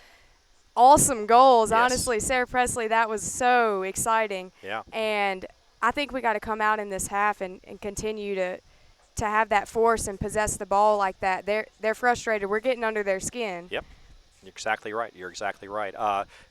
Awesome goals, Yes. honestly. Sarah Presley, that was so exciting. Yeah. And I think we got to come out in this half and continue to have that force and possess the ball like that. They're frustrated. We're getting under their skin. Yep. You're exactly right. You're exactly right.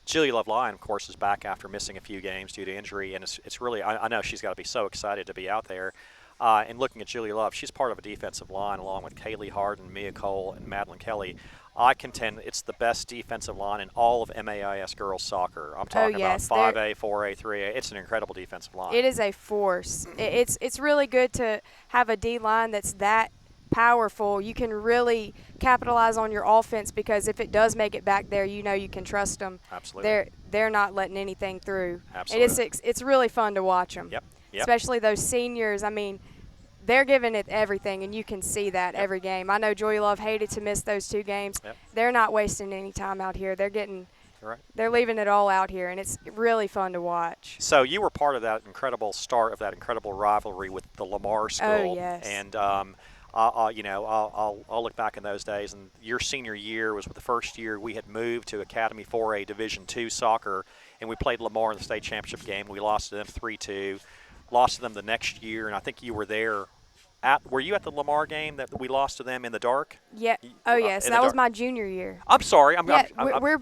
Julia Love Lyon, of course, is back after missing a few games due to injury, and it's really, I know she's got to be so excited to be out there. And looking at Julia Love, she's part of a defensive line along with Kaylee Harden, Mia Cole, and Madeline Kelly. I contend it's the best defensive line in all of MAIS girls soccer. I'm talking yes, about 5A, 4A, 3A. It's an incredible defensive line. It is a force. It's really good to have a D line that's that powerful. You can really capitalize on your offense because if it does make it back there, you know you can trust them. Absolutely. They're not letting anything through. Absolutely. And it's really fun to watch them. Yep. Especially those seniors. I mean, they're giving it everything, and you can see that every game. I know Joy Love hated to miss those 2 games. They're not wasting any time out here. They're leaving it all out here, and it's really fun to watch. So you were part of that incredible start of that incredible rivalry with the Lamar School. Oh, yes. And I'll look back in those days, and your senior year was the first year we had moved to Academy 4A Division II soccer, and we played Lamar in the state championship game. We lost to them 3-2. Lost to them the next year, and I think you were there. Were you at the Lamar game that we lost to them in the dark? Yeah. Oh, yes. That was my junior year. I'm sorry. We're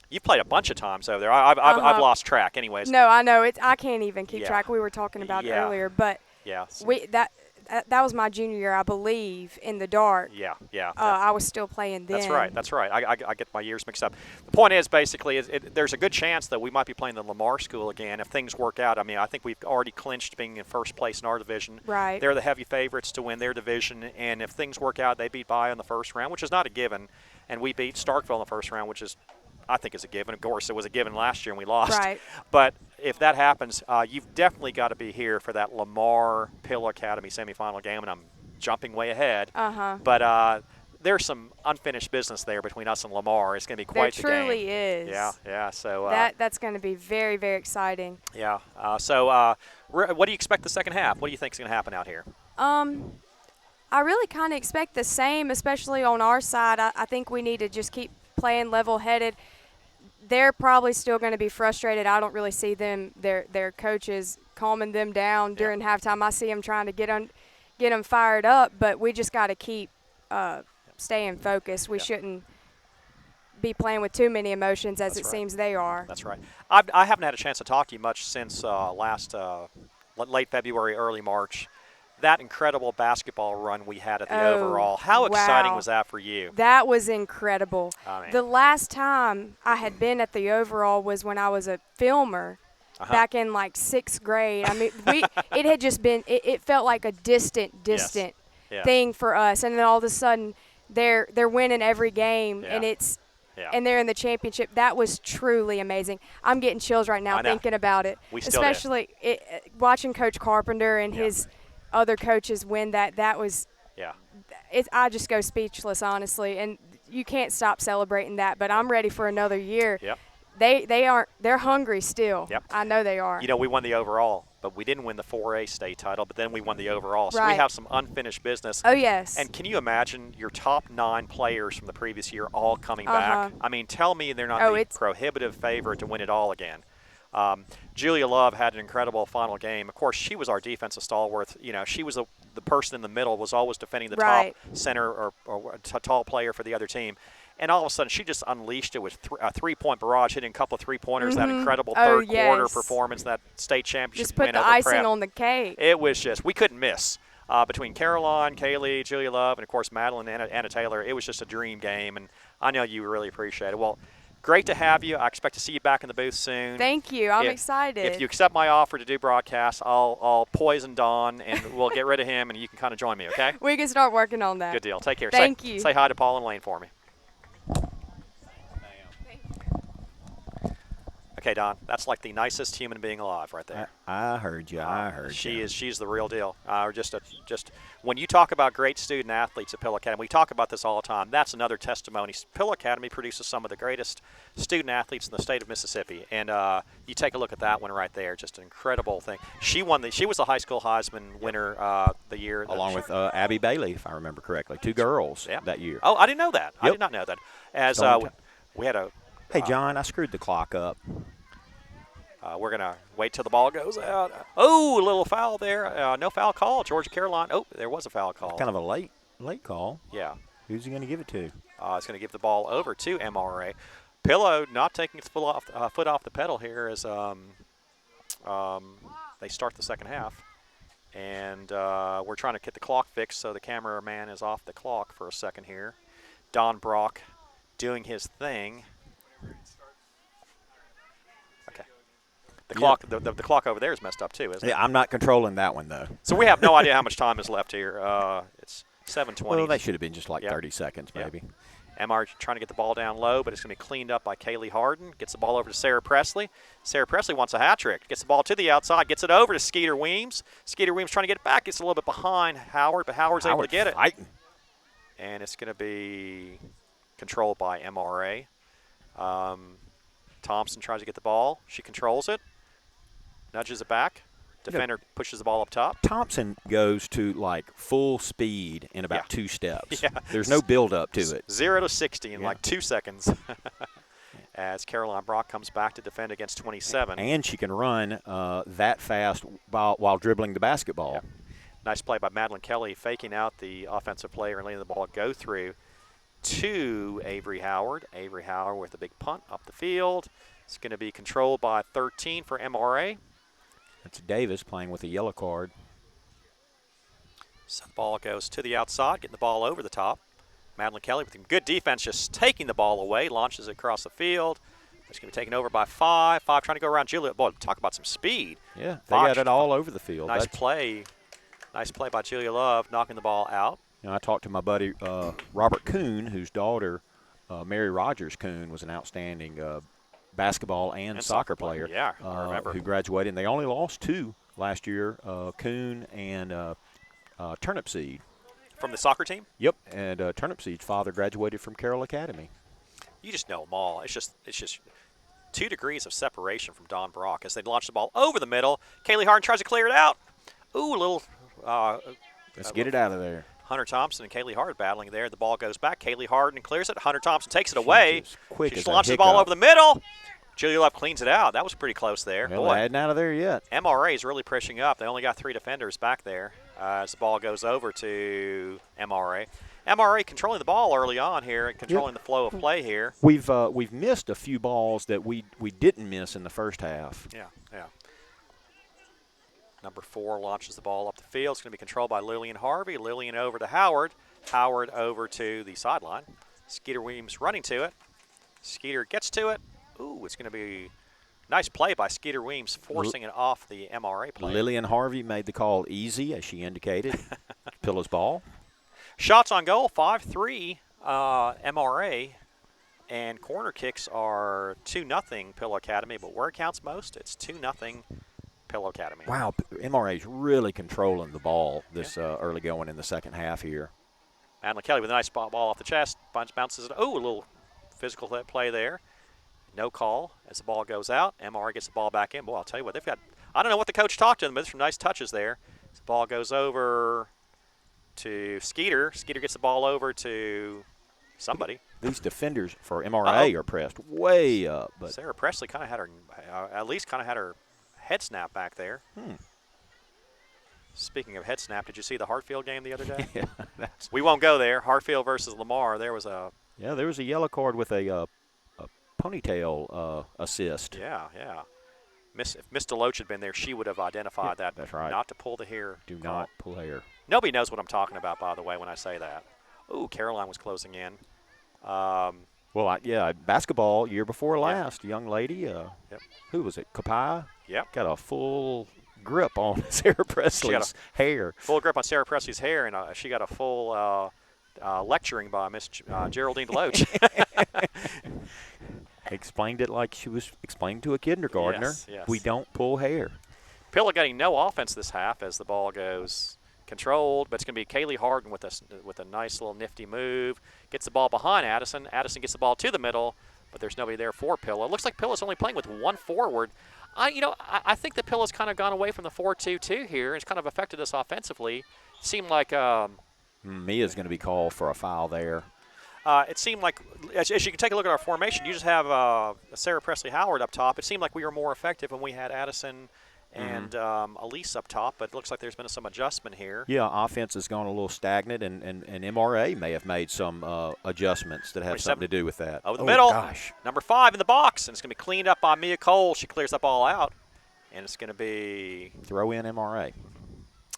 you played a bunch of times over there. I've lost track. Anyways. No, I know. I can't even keep track. We were talking about it earlier, but that was my junior year, I believe, in the dark. Yeah. I was still playing then. That's right. I get my years mixed up. The point is, basically, there's a good chance that we might be playing the Lamar School again if things work out. I mean, I think we've already clinched being in first place in our division. Right. They're the heavy favorites to win their division, and if things work out, they beat Bio in the first round, which is not a given, and we beat Starkville in the first round, which is, I think, is a given. Of course, it was a given last year, and we lost. Right. But if that happens, you've definitely got to be here for that Lamar Pill Academy semifinal game, and I'm jumping way ahead. But there's some unfinished business there between us and Lamar. It's going to be quite the game. There truly is. Yeah. So that's going to be very, very exciting. Yeah. So what do you expect the second half? What do you think is going to happen out here? I really kind of expect the same, especially on our side. I think we need to just keep playing level-headed. They're probably still going to be frustrated. I don't really see their coaches calming them down during halftime. I see them trying to get them fired up, but we just got to keep staying focused. We shouldn't be playing with too many emotions as it seems they are. That's right. I haven't had a chance to talk to you much since last late February, early March. That incredible basketball run we had at the overall. How exciting was that for you? That was incredible. The last time I had been at the overall was when I was a filmer back in like 6th grade. I mean, it had just been, it felt like a distant thing for us. And then all of a sudden they're winning every game and and they're in the championship. That was truly amazing. I'm getting chills right now thinking about it. Especially watching Coach Carpenter and his other coaches win that was I just go speechless, honestly, and you can't stop celebrating that. But I'm ready for another year. They're hungry still. I know they are. You know, we won the overall, but we didn't win the 4A state title, but then we won the overall. So we have some unfinished business. Oh, yes. And can you imagine your top 9 players from the previous year all coming back? I mean, tell me they're not the prohibitive favorite to win it all again. Julia Love had an incredible final game. Of course, she was our defensive stalwart. You know, she was the person in the middle, was always defending the top center or tall player for the other team. And all of a sudden, she just unleashed it with a 3-point barrage, hitting a couple of 3-pointers. That incredible third quarter performance, that state championship just put win the over icing Prep. on the cake. It was just, we couldn't miss. Between Caroline, Kaylee, Julia Love, and of course Madeline and Anna Taylor, it was just a dream game, and I know you really appreciate it. Well, great to have you. I expect to see you back in the booth soon. Thank you. I'm excited. If you accept my offer to do broadcasts, I'll poison Don, and we'll get rid of him, and you can kind of join me, okay? We can start working on that. Good deal. Take care. Thank you. Say hi to Paul and Lane for me. Okay, Don, that's like the nicest human being alive right there. I heard you. I heard you. She's the real deal. Just when you talk about great student athletes at Pill Academy, we talk about this all the time. That's another testimony. Pill Academy produces some of the greatest student athletes in the state of Mississippi, and you take a look at that one right there. Just an incredible thing. She won. She was the high school Heisman winner the year. Along with Abby Bailey, if I remember correctly, 2 girls that year. Oh, I didn't know that. Yep. I did not know that. As we had a. Hey, John, I screwed the clock up. We're going to wait till the ball goes out. Oh, a little foul there. No foul call. Georgia Caroline. Oh, there was a foul call. Kind of a late call. Yeah. Who's he going to give it to? It's going to give the ball over to MRA. Pillow not taking its foot off the pedal here as they start the second half. And we're trying to get the clock fixed, so the cameraman is off the clock for a second here. Don Brock doing his thing. Okay. The clock, the clock over there is messed up too, isn't it? Yeah, I'm not controlling that one though. So we have no idea how much time is left here. It's 7:20. Well, that should have been just like 30 seconds maybe. MR trying to get the ball down low, but it's going to be cleaned up by Kaylee Harden. Gets the ball over to Sarah Presley. Sarah Presley wants a hat trick. Gets the ball to the outside. Gets it over to Skeeter Weems. Skeeter Weems trying to get it back. Gets a little bit behind Howard, but Howard's able to get it. Fighting. And it's going to be controlled by MRA. Thompson tries to get the ball. She controls it. Nudges it back. Defender pushes the ball up top. Thompson goes to like full speed in about 2 steps. Yeah. There's no build up to it. 0 to 60 in like 2 seconds. As Caroline Brock comes back to defend against 27. And she can run that fast while dribbling the basketball. Yeah. Nice play by Madeline Kelly, faking out the offensive player and letting the ball go through to Avery Howard. Avery Howard with a big punt up the field. It's going to be controlled by 13 for MRA. That's Davis playing with a yellow card. So the ball goes to the outside, getting the ball over the top. Madeline Kelly with good defense, just taking the ball away, launches it across the field. It's going to be taken over by 5. 5 trying to go around Julia. Boy, talk about some speed. Yeah, they got it all over the field. Nice play. Nice play by Julia Love, knocking the ball out. You know, I talked to my buddy Robert Kuhn, whose daughter, Mary Rogers Kuhn, was an outstanding basketball and soccer player. Yeah, I remember. Who graduated. And they only lost 2 last year, Kuhn and Turnipseed. From the soccer team? Yep, and Turnipseed's father graduated from Carroll Academy. You just know them all. It's just 2 degrees of separation from Don Brock as they launch the ball over the middle. Kaylee Harden tries to clear it out. Ooh, a little. Let's get it out of there. Hunter Thompson and Kaylee Harden battling there. The ball goes back. Kaylee Harden clears it. Hunter Thompson takes it away. She just launches the ball over the middle. Julia Love cleans it out. That was pretty close there. Well, they hadn't out of there yet. MRA is really pushing up. They only got 3 defenders back there as the ball goes over to MRA. MRA controlling the ball early on here and controlling the flow of play here. We've missed a few balls that we didn't miss in the first half. Yeah. Number 4 launches the ball up the field. It's going to be controlled by Lillian Harvey. Lillian over to Howard. Howard over to the sideline. Skeeter Weems running to it. Skeeter gets to it. Ooh, it's going to be nice play by Skeeter Weems, forcing it off the MRA play. Lillian Harvey made the call easy, as she indicated. Pilla's ball. Shots on goal, 5-3 MRA. And corner kicks are 2-0 Pill Academy. But where it counts most, it's 2-0 Pill Academy. Wow, MRA's really controlling the ball this early going in the second half here. Madeline Kelly with a nice ball off the chest. Bounces it. Oh, a little physical play there. No call as the ball goes out. MRA gets the ball back in. Boy, I'll tell you what, they've got – I don't know what the coach talked to them, but there's some nice touches there. As the ball goes over to Skeeter. Skeeter gets the ball over to somebody. These defenders for MRA are pressed way up. But Sarah Presley kind of had her at least kind of had her head snap back there. Speaking of head snap, did you see the Hartfield game the other day? Yeah, we won't go there. Hartfield versus Lamar. There was a yellow card with a ponytail assist. Yeah. If Miss Deloach had been there, she would have identified that. That's right. Not to pull the hair. Do not pull hair. Nobody knows what I'm talking about, by the way, when I say that. Ooh, Caroline was closing in. Basketball year before last, young lady. Who was it? Kapai? Yep. Got a full grip on Sarah Presley's hair. Full grip on Sarah Presley's hair, and she got a full lecturing by Miss Geraldine Deloach. explained it like she was explaining to a kindergartner. Yes, yes. We don't pull hair. Pilla getting no offense this half as the ball goes controlled, but it's going to be Kaylee Harden with a nice little nifty move. Gets the ball behind Addison. Addison gets the ball to the middle, but there's nobody there for Pilla. It looks like Pilla's only playing with one forward. I think that Pilla's kind of gone away from the 4-2-2 here. It's kind of affected us offensively. Seemed like Mia's going to be called for a foul there. it seemed like, as you can take a look at our formation, you just have Sarah Presley Howard up top. It seemed like we were more effective when we had Addison and Elise up top, but it looks like there's been some adjustment here. Yeah, offense has gone a little stagnant, and MRA may have made some adjustments that have something to do with that. Over the middle. Gosh. Number 5 in the box, and it's going to be cleaned up by Mia Cole. She clears that ball out, and it's going to be Throw in MRA.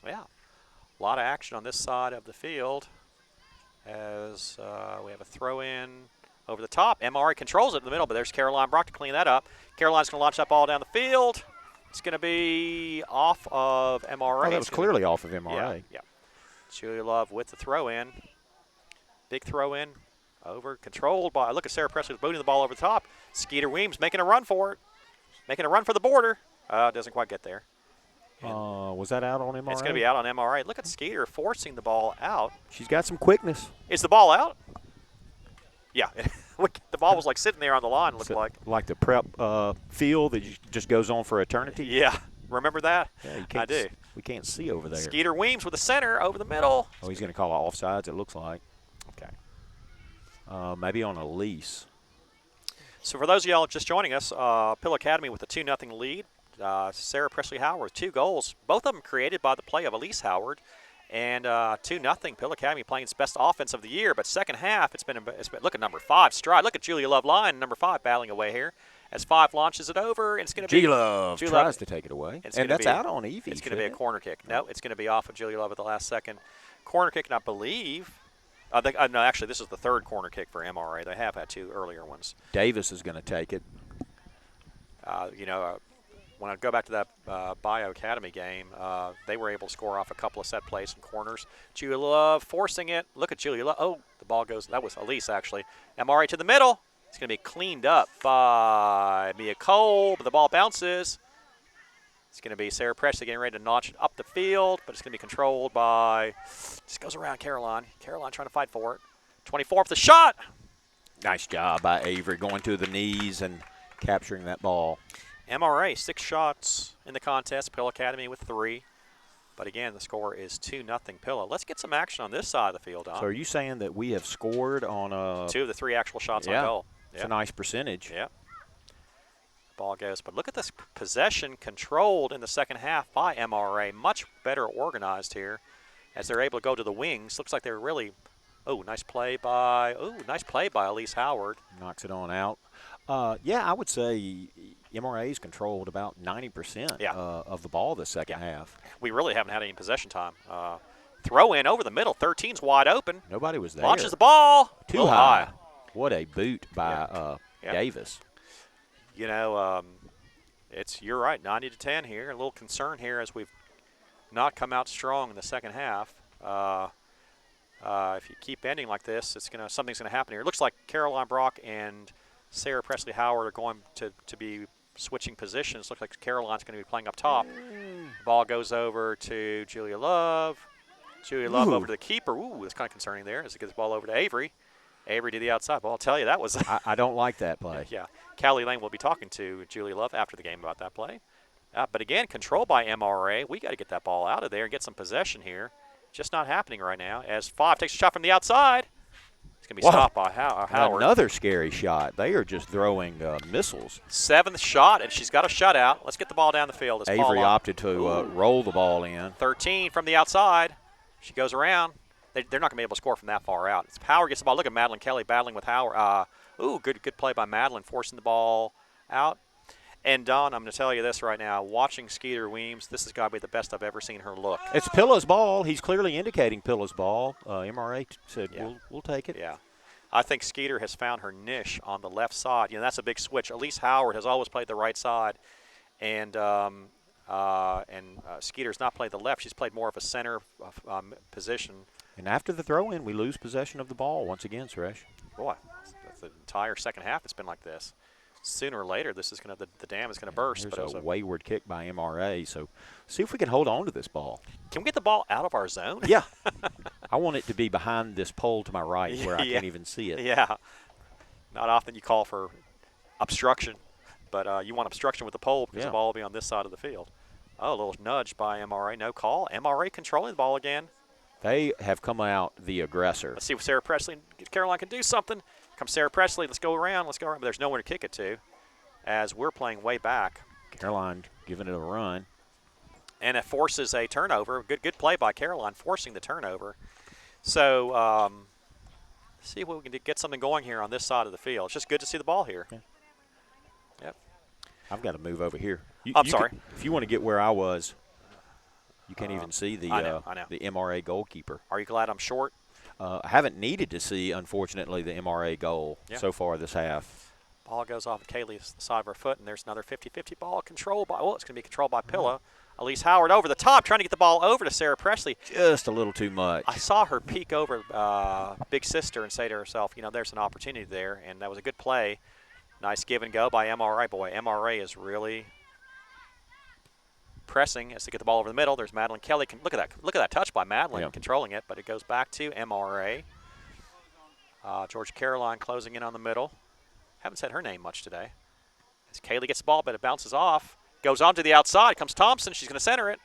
Yeah, a lot of action on this side of the field as we have a throw-in over the top. MRA controls it in the middle, but there's Caroline Brock to clean that up. Caroline's going to launch that ball down the field. It's going to be off of MRA. Oh, that was clearly off of MRA. Yeah. Julia Love with the throw-in. Big throw-in over, controlled by, look at Sarah Presley booting the ball over the top. Skeeter Weems making a run for it. Making a run for the border. Doesn't quite get there. Was that out on MRA? It's going to be out on MRA. Look at Skeeter forcing the ball out. She's got some quickness. Is the ball out? Yeah. The ball was like sitting there on the line, looked like. Like the prep field that just goes on for eternity? Yeah. Remember that? Yeah, you can't I do. We can't see over there. Skeeter Weems with the center over the middle. Oh, he's going to call offsides, it looks like. Okay. Maybe on Elise. So for those of y'all just joining us, Pill Academy with a 2-0 lead. Sarah Presley Howard with 2 goals, both of them created by the play of Elise Howard, and 2-0. Pill Academy playing its best offense of the year, but second half it's been look at number 5 Stride. Look at Julia Love line, number 5 battling away here as 5 launches it over, and it's going to be G-Love tries to take it away, and that's out on Evie. It's going to be a corner kick. No, it's going to be off of Julia Love at the last second. Corner kick, and I believe. No, actually, this is the 3rd corner kick for MRA. They have had 2 earlier ones. Davis is going to take it. When I go back to that Bio Academy game, they were able to score off a couple of set plays and corners. Julia Love forcing it. Look at Julia Love. Oh, the ball goes. That was Elise, actually. MRA to the middle. It's going to be cleaned up by Mia Cole, but the ball bounces. It's going to be Sarah Presley getting ready to notch it up the field, but it's going to be controlled by, just goes around Caroline. Caroline trying to fight for it. 24th the shot. Nice job by Avery going to the knees and capturing that ball. MRA, 6 shots in the contest. Pill Academy with 3. But again, the score is 2-0 Pilla. Let's get some action on this side of the field, Don. So are you saying that we have scored on 2 of the 3 actual shots on goal? It's a nice percentage. Yeah. Ball goes. But look at this possession controlled in the second half by MRA. Much better organized here as they're able to go to the wings. Looks like they're really, nice play by Elise Howard. Knocks it on out. I would say MRA's controlled about 90% of the ball this second half. We really haven't had any possession time. Throw in over the middle. 13's wide open. Nobody was there. Launches the ball. Too high. What a boot by Davis. You're right, 90-10 here. A little concern here as we've not come out strong in the second half. If you keep ending like this, something's gonna happen here. It looks like Caroline Brock and Sarah Presley Howard are going to be switching positions. Looks like Caroline's going to be playing up top. Ball goes over to Julia Love. Julia Love over to the keeper. Ooh, that's kind of concerning there as it gets the ball over to Avery. Avery to the outside. Well, I'll tell you, that was I don't like that play. Yeah. Callie Lane will be talking to Julia Love after the game about that play. But again, controlled by MRA. We got to get that ball out of there and get some possession here. Just not happening right now as 5 takes a shot from the outside. It's going to be stopped by Howard. Another scary shot. They are just throwing missiles. 7th shot, and she's got a shutout. Let's get the ball down the field. It's Avery opted to roll the ball in. 13 from the outside. She goes around. They're not going to be able to score from that far out. It's Howard gets the ball. Look at Madeline Kelly battling with Howard. Good play by Madeline, forcing the ball out. And, Don, I'm going to tell you this right now. Watching Skeeter Weems, this has got to be the best I've ever seen her look. It's Pilla's ball. He's clearly indicating Pilla's ball. MRA said, we'll take it. Yeah. I think Skeeter has found her niche on the left side. That's a big switch. Elise Howard has always played the right side, and Skeeter's not played the left. She's played more of a center position. And after the throw-in, we lose possession of the ball once again, Suresh. Boy, that's the entire second half it's been like this. sooner or later, this is going to the dam is going to burst. There's But a wayward kick by MRA. So see if we can hold on to this ball. Can we get the ball out of our zone? Yeah. I want it to be behind this pole to my right where I can't even see it. Yeah. Not often you call for obstruction, but you want obstruction with the pole because the ball will be on this side of the field. Oh, a little nudge by MRA. No call. MRA controlling the ball again. They have come out the aggressor. Let's see if Sarah Presley and Caroline can do something. Comes Sarah Presley. Let's go around. Let's go around. But there's nowhere to kick it to as we're playing way back. Caroline giving it a run. And it forces a turnover. Good play by Caroline, forcing the turnover. So let's see if we can get something going here on this side of the field. It's just good to see the ball here. Yeah. Yep. I've got to move over here. I'm sorry. If you want to get where I was, you can't even see the I know. the MRA goalkeeper. Are you glad I'm short? I haven't needed to see, unfortunately, the MRA goal so far this half. Ball goes off Kaylee's side of her foot, and there's another 50-50 ball controlled by, it's going to be controlled by Pillow. Elise Howard over the top, trying to get the ball over to Sarah Presley. Just a little too much. I saw her peek over Big Sister and say to herself, there's an opportunity there, and that was a good play. Nice give and go by MRA. Boy, MRA is really pressing as they get the ball over the middle. There's Madeline Kelly. Look at that touch by Madeline controlling it, but it goes back to MRA. Georgia Caroline closing in on the middle. Haven't said her name much today. As Kaylee gets the ball, but it bounces off. Goes on to the outside. Comes Thompson. She's going to center it.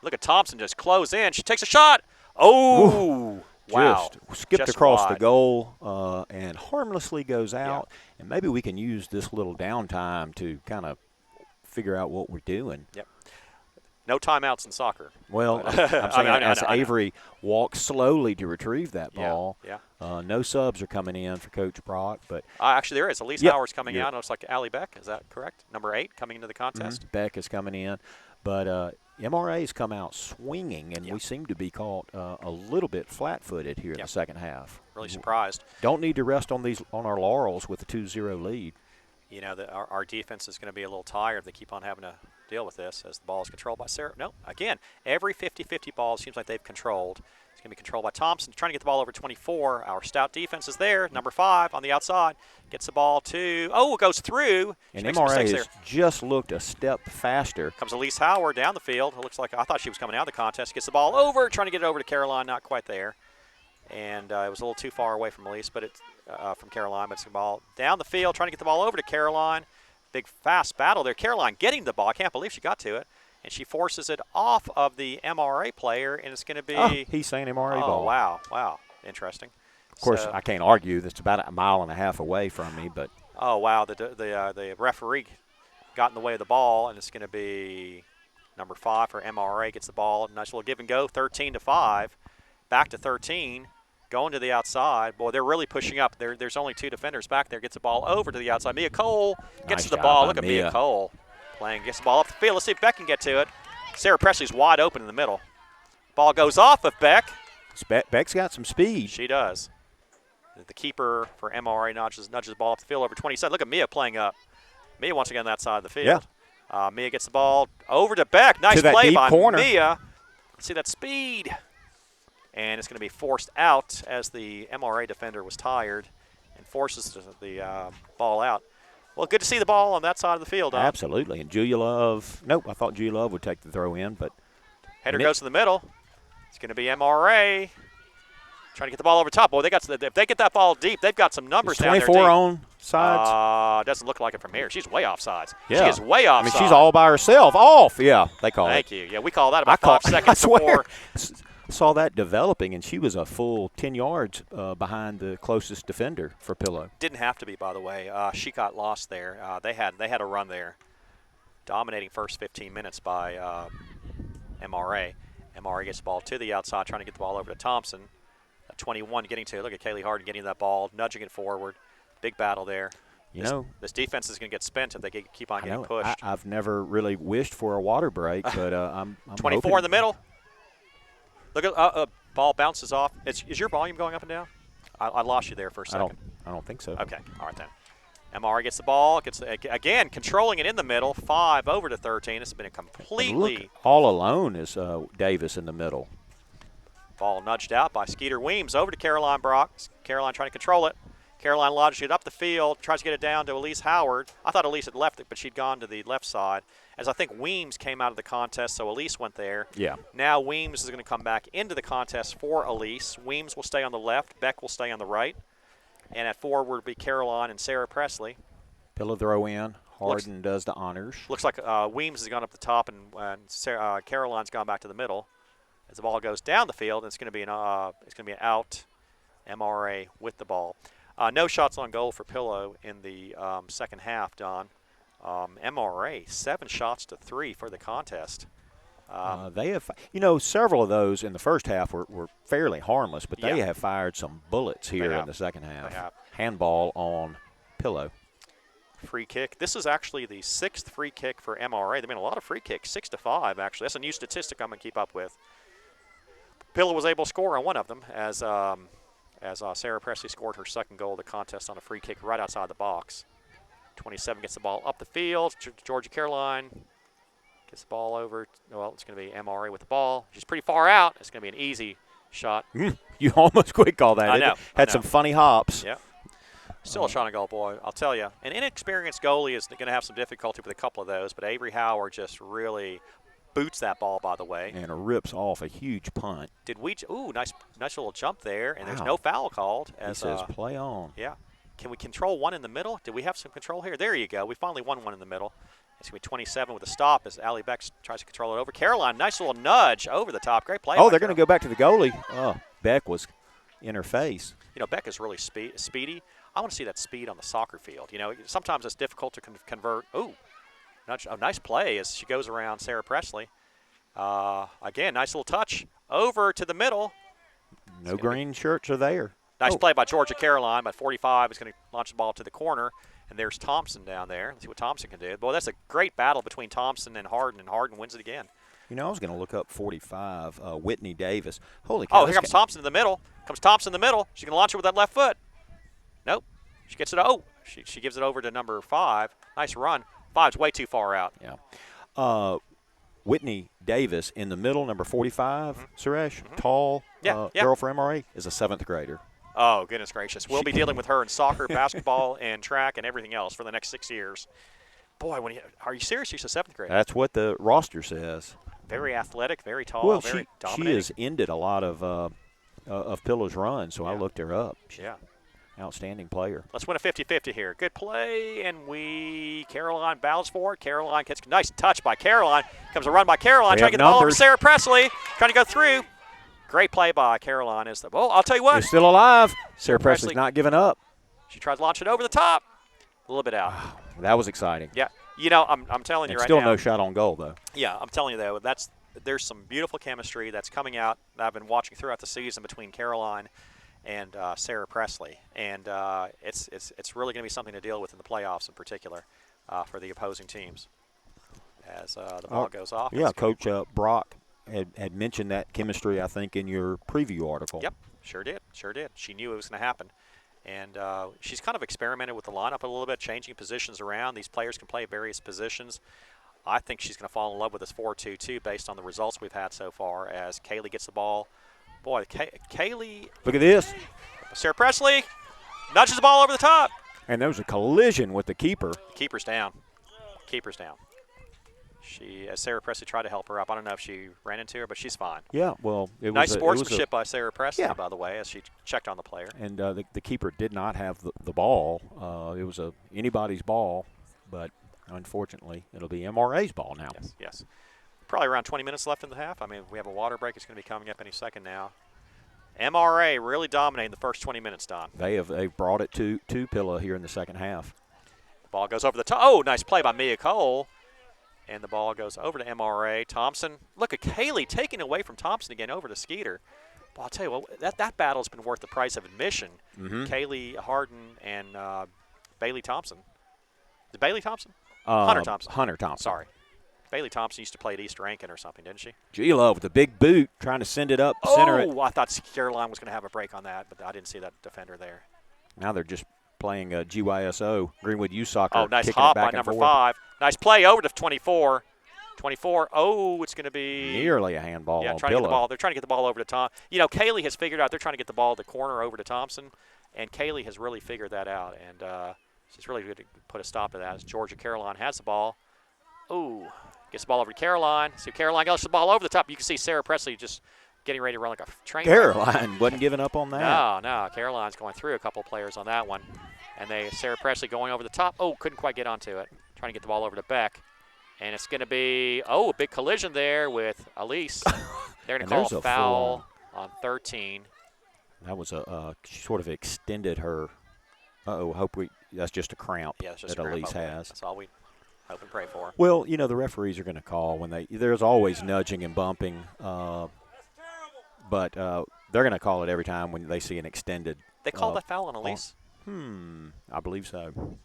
Look at Thompson just close in. She takes a shot. Oh, wow. Just skipped across the goal and harmlessly goes out. Yeah. And maybe we can use this little downtime to kind of figure out what we're doing. Yep. No timeouts in soccer. Well, I'm saying as Avery walks slowly to retrieve that ball. Yeah. No subs are coming in for Coach Brock, but actually there is. Elise Howard's coming out. It looks like Allie Beck. Is that correct? Number 8 coming into the contest. Beck is coming in, but MRA's come out swinging, and we seem to be caught a little bit flat-footed here in the second half. Really surprised. Don't need to rest on our laurels with a 2-0 lead. Our defense is going to be a little tired. They keep on having to deal with this as the ball is controlled by Sarah. No, again, every 50-50 ball seems like they've controlled. It's going to be controlled by Thompson, trying to get the ball over 24. Our stout defense is there. Number 5 on the outside gets the ball to, it goes through. And MRA has just looked a step faster. Comes Elise Howard down the field. It looks like I thought she was coming out of the contest. Gets the ball over, trying to get it over to Caroline, not quite there. And it was a little too far away from Elise, but it's from Caroline. But it's the ball down the field, trying to get the ball over to Caroline. Big fast battle there. Caroline getting the ball. I can't believe she got to it. And she forces it off of the MRA player, and it's going to be. He's saying MRA ball. Oh, wow. Interesting. Of course, I can't argue. That's about a mile and a half away from me, but. Oh, wow. The referee got in the way of the ball, and it's going to be number 5 for MRA. Gets the ball. Nice little give and go. 13-5. Back to 13. Going to the outside. Boy, they're really pushing up. There's only 2 defenders back there. Gets the ball over to the outside. Mia Cole gets to the ball. Look at Mia Cole playing. Gets the ball up the field. Let's see if Beck can get to it. Sarah Presley's wide open in the middle. Ball goes off of Beck. Beck's got some speed. She does. The keeper for MRA nudges the ball up the field over 27. Look at Mia playing up. Mia wants to get on that side of the field. Yeah. Mia gets the ball over to Beck. Nice play by Mia. Let's see that speed. And it's going to be forced out as the MRA defender was tired and forces the ball out. Well, good to see the ball on that side of the field. Absolutely. And Julia Love, I thought Julia Love would take the throw in, but. Header goes to the middle. It's going to be MRA trying to get the ball over top. Boy, if they get that ball deep, they've got some numbers down there. 24 on sides. Doesn't look like it from here. She's way off sides. Yeah. She is way off sides. She's all by herself. Off. Yeah, they call it. Thank you. Yeah, we call that about 5 seconds before. Saw that developing, and she was a full 10 yards behind the closest defender for Pillow. Didn't have to be, by the way. She got lost there. They had a run there, dominating first 15 minutes by MRA. MRA gets the ball to the outside, trying to get the ball over to Thompson. 21 getting to. Look at Kaylee Harden getting that ball, nudging it forward. Big battle there. This defense is going to get spent if they keep on getting pushed. I've never really wished for a water break, but I'm 24 hoping. In the middle. Look at ball bounces off. Is your volume going up and down? I lost you there for a second. I don't think so. Okay, all right then. MR gets the ball, again controlling it in the middle. 5 over to 13. It's been a completely. Look, all alone is Davis in the middle. Ball nudged out by Skeeter Weems over to Caroline Brock. Caroline trying to control it. Caroline lodges it up the field, tries to get it down to Elise Howard. I thought Elise had left it, but she'd gone to the left side. As I think Weems came out of the contest, so Elise went there. Yeah. Now Weems is going to come back into the contest for Elise. Weems will stay on the left. Beck will stay on the right. And at forward will be Caroline and Sarah Presley. Pillow throw in. Harden does the honors. Looks like Weems has gone up the top, and Caroline's gone back to the middle. As the ball goes down the field, it's going to be an out. MRA with the ball. No shots on goal for Pillow in the second half, Don. MRA 7 shots to 3 for the contest. They have, several of those in the first half were fairly harmless, but they have fired some bullets here in the second half. They have. Handball on Pillow. Free kick. This is actually the 6th free kick for MRA. They've been a lot of free kicks, 6 to 5 actually. That's a new statistic I'm going to keep up with. Pillow was able to score on one of them as Sarah Presley scored her second goal of the contest on a free kick right outside the box. 27 gets the ball up the field. Georgia Caroline gets the ball over. Well, it's going to be MRA with the ball. She's pretty far out. It's going to be an easy shot. You almost quick call that. I know. Had some funny hops. Yeah. Still a shot on goal, boy. I'll tell you. An inexperienced goalie is going to have some difficulty with a couple of those, but Avery Howard just really boots that ball, by the way. And it rips off a huge punt. Nice little jump there, and there's no foul called. He says play on. Yeah. Can we control one in the middle? Did we have some control here? There you go. We finally won one in the middle. It's going to be 27 with a stop as Allie Beck tries to control it over. Caroline, nice little nudge over the top. Great play. Oh, they're going to go back to the goalie. Oh, Beck was in her face. Beck is really speedy. I want to see that speed on the soccer field. Sometimes it's difficult to convert. Nice play as she goes around Sarah Presley. Again, nice little touch over to the middle. No green shirts are there. Nice play by Georgia Caroline. By 45 is going to launch the ball to the corner. And there's Thompson down there. Let's see what Thompson can do. Boy, that's a great battle between Thompson and Harden wins it again. I was going to look up 45, Whitney Davis. Holy cow. Oh, here comes Thompson in the middle. She's going to launch it with that left foot. Nope. She gets it. She gives it over to number 5. Nice run. 5's way too far out. Yeah. Whitney Davis in the middle, number 45, Suresh, tall girl for MRA, is a 7th grader. Oh, goodness gracious. We'll be dealing with her in soccer, basketball, and track, and everything else for the next 6 years. Boy, are you serious? She's a 7th grader. That's what the roster says. Very athletic, very tall, very dominating. She has ended a lot of Pillow's run, so I looked her up. Outstanding player. Let's win a 50-50 here. Good play, and Caroline bows for it. Caroline gets a nice touch by Caroline. Comes a run by Caroline, trying to get the ball over to Sarah Presley, trying to go through. Great play by Caroline. I'll tell you what. They're still alive. Sarah Presley's not giving up. She tries to launch it over the top. A little bit out. That was exciting. Yeah. I'm telling you right now. Still no shot on goal, though. Yeah, I'm telling you, though, there's some beautiful chemistry that's coming out that I've been watching throughout the season between Caroline and Sarah Presley. And it's really going to be something to deal with in the playoffs in particular for the opposing teams as the ball goes off. Yeah, Coach Brock had mentioned that chemistry, I think, in your preview article. Yep, sure did. She knew it was going to happen. And she's kind of experimented with the lineup a little bit, changing positions around. These players can play various positions. I think she's going to fall in love with this 4-2-2 based on the results we've had so far as Kaylee gets the ball. Boy, Kaylee. Look at this. Sarah Presley nudges the ball over the top. And there was a collision with the keeper. Keeper's down. As Sarah Presley tried to help her up. I don't know if she ran into her, but she's fine. Yeah, well, it was nice sportsmanship by Sarah Presley, by the way, as she checked on the player. And the keeper did not have the ball. It was anybody's ball, but unfortunately, it'll be MRA's ball now. Yes. Probably around 20 minutes left in the half. I mean, we have a water break. It's going to be coming up any second now. MRA really dominating the first 20 minutes, Don. They've brought it to Pillow here in the second half. The ball goes over the top. Oh, nice play by Mia Cole. And the ball goes over to MRA. Thompson. Look at Kaylee taking away from Thompson again over to Skeeter. Well, I'll tell you what, that battle's been worth the price of admission. Kaylee Harden and Bailey Thompson. Is it Bailey Thompson? Hunter Thompson. Hunter Thompson. Sorry. Bailey Thompson used to play at East Rankin or something, didn't she? G-Love with the big boot, trying to send it up, center it. Oh, I thought Caroline was going to have a break on that, but I didn't see that defender there. Now they're just playing GYSO, Greenwood Youth Soccer. Oh, nice hop by number 5. Nice play over to 24. 24. Oh, it's going to be nearly a handball on Pillow. They're trying to get the ball over to Tom. Kaylee has figured out they're trying to get the ball to the corner over to Thompson, And Kaylee has really figured that out, and she's really good to put a stop to that. As Georgia Caroline has the ball. Ooh, gets the ball over to Caroline. So Caroline gets the ball over the top. You can see Sarah Presley just getting ready to run like a train. Caroline wasn't giving up on that. No. Caroline's going through a couple players on that one. And Sarah Presley going over the top. Oh, couldn't quite get onto it. Trying to get the ball over to Beck. And it's going to be, a big collision there with Elise. They're going to call a foul on 13. That was she sort of extended her. That's just a cramp that Elise has. That's all we hope and pray for. Well, the referees are going to call when there's always nudging and bumping, but they're going to call it every time when they see an extended. They called that foul on Elise? I believe so.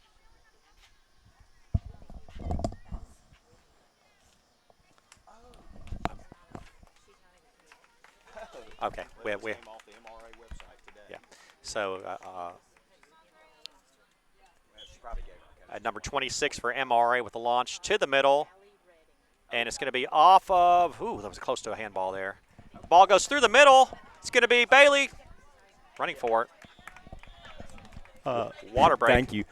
Okay, we off the MRA website today. Yeah. So number 26 for MRA with the launch to the middle, and it's going to be off of. That was close to a handball there. Ball goes through the middle. It's going to be Bailey running for it. Water break. Thank you.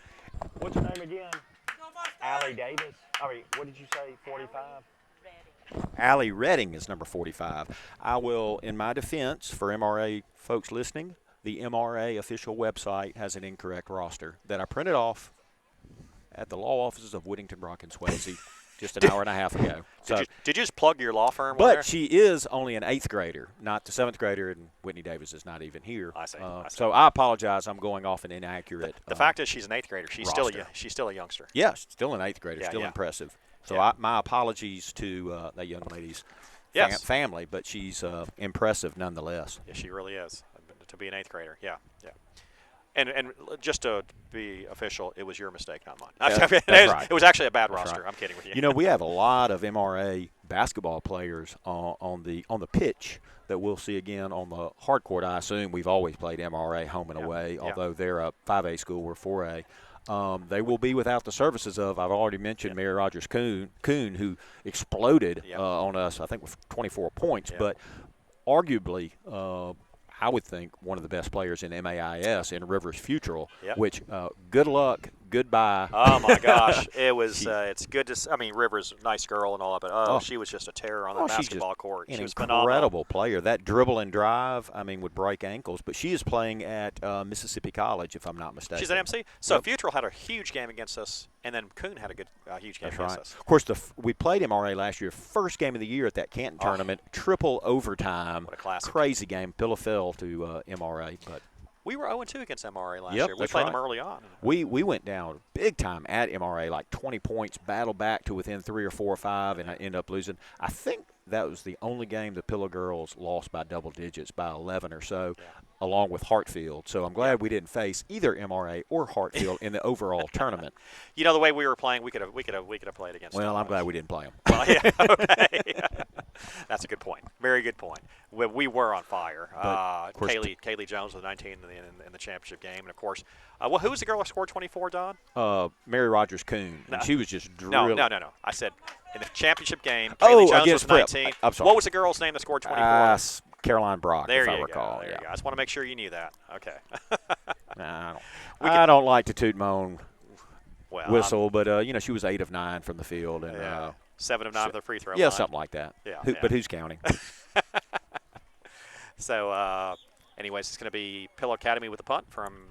What's your name again? Allie Davis. What did you say? 45. Allie Redding is number 45. I will, in my defense, for MRA folks listening, the MRA official website has an incorrect roster that I printed off at the law offices of Whittington, Brock, and Swayze just an hour and a half ago. Did you just plug your law firm? But she is only an 8th grader, not the 7th grader, and Whitney Davis is not even here. I see. So I apologize. I'm going off an inaccurate. The fact is she's an 8th grader. She's still a youngster. Yeah, still an 8th grader. Still impressive. So my apologies to that young lady's family, but she's impressive nonetheless. Yeah, she really is. To be an 8th grader, yeah. And just to be official, it was your mistake, not mine. That's right. It was actually a bad roster. Right. I'm kidding with you. We have a lot of MRA basketball players on the pitch that we'll see again on the hard court. I assume we've always played MRA home and away, although they're a 5A school, we're 4A. They will be without the services of, I've already mentioned, Mary Rogers Kuhn, who exploded on us, I think, with 24 points. But arguably, I would think one of the best players in MAIS in Rivers Futural, which good luck, goodbye. Oh, my gosh. It was it's good to – Rivers, nice girl and all that, but she was just a terror on the basketball court. She was incredible player. That dribble and drive, would break ankles. But she is playing at Mississippi College, if I'm not mistaken. She's at MC? So Futural had a huge game against us, and then Kuhn had a good huge game against us. Of course, we played MRA last year, first game of the year at that Canton tournament, triple overtime. What a classic. Crazy game. Pillow fell to MRA. But we were 0-2 against MRA last year. We played them early on. We went down big time at MRA, like 20 points, battled back to within 3 or 4 or 5, and I ended up losing. I think that was the only game the Pillow Girls lost by double digits, by 11 or so, along with Hartfield. So I'm glad we didn't face either MRA or Hartfield in the overall tournament. The way we were playing, we could have played against them. Well, I'm glad we didn't play them. Well, yeah, okay. That's a good point. Very good point. We were on fire. Kaylee Jones with 19 in the championship game. And, of course, who was the girl that scored 24, Don? Mary Rogers Kuhn. And she was just drilling. No. I said in the championship game, Kaylee Jones was 19. I'm sorry. What was the girl's name that scored 24? Caroline Brock, if I recall. There you go. I just want to make sure you knew that. Okay. I don't like to toot my own whistle, but she was 8 of 9 from the field, and 7 of 9 for the free throw line. Yeah, something like that. Yeah, But who's counting? So, anyways, it's going to be Pillow Academy with the punt from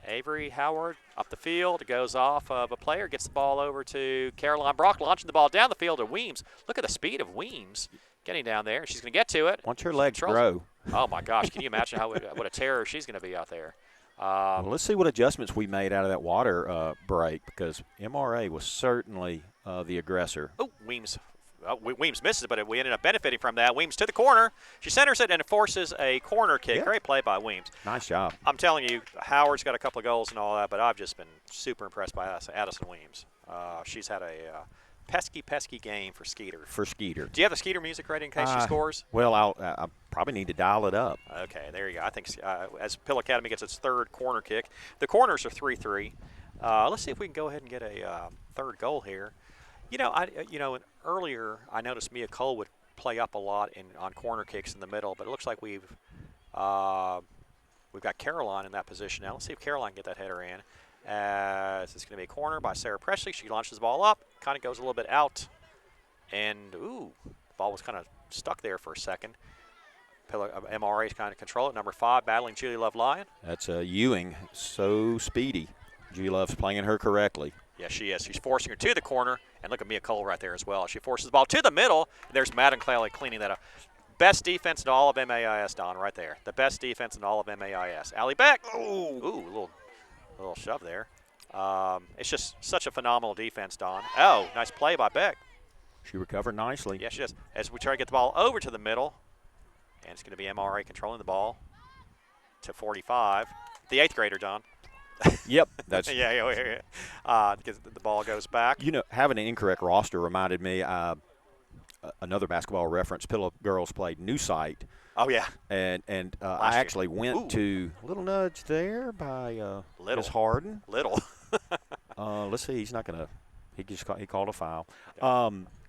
Avery Howard up the field. It goes off of a player, gets the ball over to Caroline Brock, launching the ball down the field to Weems. Look at the speed of Weems getting down there. She's going to get to it. Once her legs grow. Oh, my gosh. Can you imagine what a terror she's going to be out there? Well, let's see what adjustments we made out of that water break, because MRA was certainly the aggressor. Oh, Weems misses it, but we ended up benefiting from that. Weems to the corner. She centers it and forces a corner kick. Great play by Weems. Nice job. I'm telling you, Howard's got a couple of goals and all that, but I've just been super impressed by Addison Weems. She's had a pesky game for Skeeter. Do you have the Skeeter music ready in case she scores? Well, I probably need to dial it up. Okay, there you go. I think as Pill Academy gets its third corner kick, the corners are 3-3. Let's see if we can go ahead and get a third goal here. Earlier I noticed Mia Cole would play up a lot on corner kicks in the middle, but it looks like we've we've got Caroline in that position now. Let's see if Caroline can get that header in. As it's going to be a corner by Sarah Presley. She launches the ball up, kind of goes a little bit out, and ooh, the ball was kind of stuck there for a second. MRA's kind of control it. Number 5, battling Julie Love Lyon. That's Ewing, so speedy. Julie Love's playing her correctly. Yeah, she is. She's forcing her to the corner, and look at Mia Cole right there as well. She forces the ball to the middle, and there's Madden Claley cleaning that up. Best defense in all of MAIS, Don, right there. The best defense in all of MAIS. Allie Beck. Ooh, a little shove there. It's just such a phenomenal defense, Don. Oh, nice play by Beck. She recovered nicely. Yeah, she does. As we try to get the ball over to the middle, and it's going to be MRA controlling the ball to 45. The 8th grader, Don. Yep. That's yeah. Because the ball goes back. You know, having an incorrect roster reminded me another basketball reference. Pillow Girls played New Site. Oh, yeah. And I actually went to a little nudge there by Miss Harden. Little. Let's see. He's not going to – he called a foul.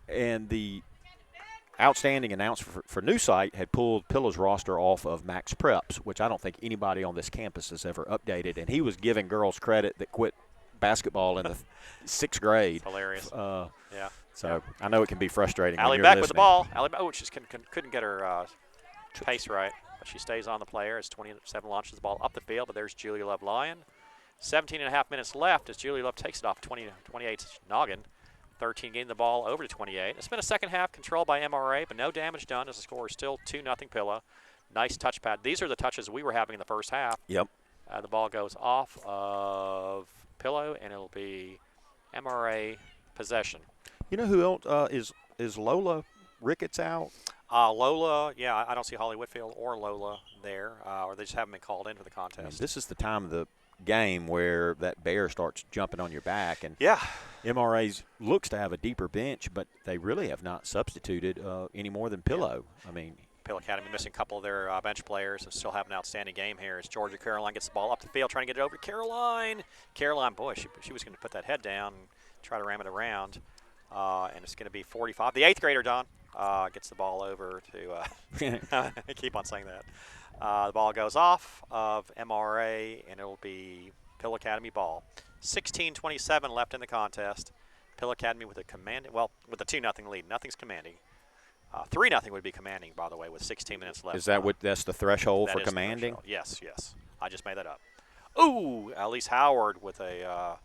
And the outstanding announcer for New Site had pulled Pillow's roster off of Max Preps, which I don't think anybody on this campus has ever updated. And he was giving girls credit that quit basketball in the 6th grade. Hilarious. Yeah. So I know it can be frustrating. Allie Beck with the ball. Allie Beck, she couldn't get her pace right, but she stays on the player as 27 launches the ball up the field. But there's Julie Love Lyon. 17.5 minutes left as Julie Love takes it off 28's noggin. 13 getting the ball over to 28. It's been a second half controlled by MRA, but no damage done as the score is still 2-0 Pillow. Nice touch pad. These are the touches we were having in the first half. Yep. The ball goes off of Pillow, and it'll be MRA possession. You know who else is Lola Ricketts out? Lola, yeah, I don't see Holly Whitfield or Lola there, or they just haven't been called into the contest. This is the time of the game where that bear starts jumping on your back, and yeah, MRA's looks to have a deeper bench, but they really have not substituted any more than Pillow. Yeah. I mean, Pillow Academy missing a couple of their bench players and still have an outstanding game here as Georgia Caroline gets the ball up the field trying to get it over to Caroline. Caroline, boy, she was going to put that head down and try to ram it around, and it's going to be 45. The 8th grader, Don, gets the ball over to I keep on saying that. The ball goes off of MRA, and it'll be Pillow Academy ball. 16:27 left in the contest. Pillow Academy with a with a 2-0 lead. Nothing's commanding. 3-0 would be commanding, by the way, with 16 minutes left. Is that that's the threshold for commanding? Yes. I just made that up. Ooh, Elise Howard with a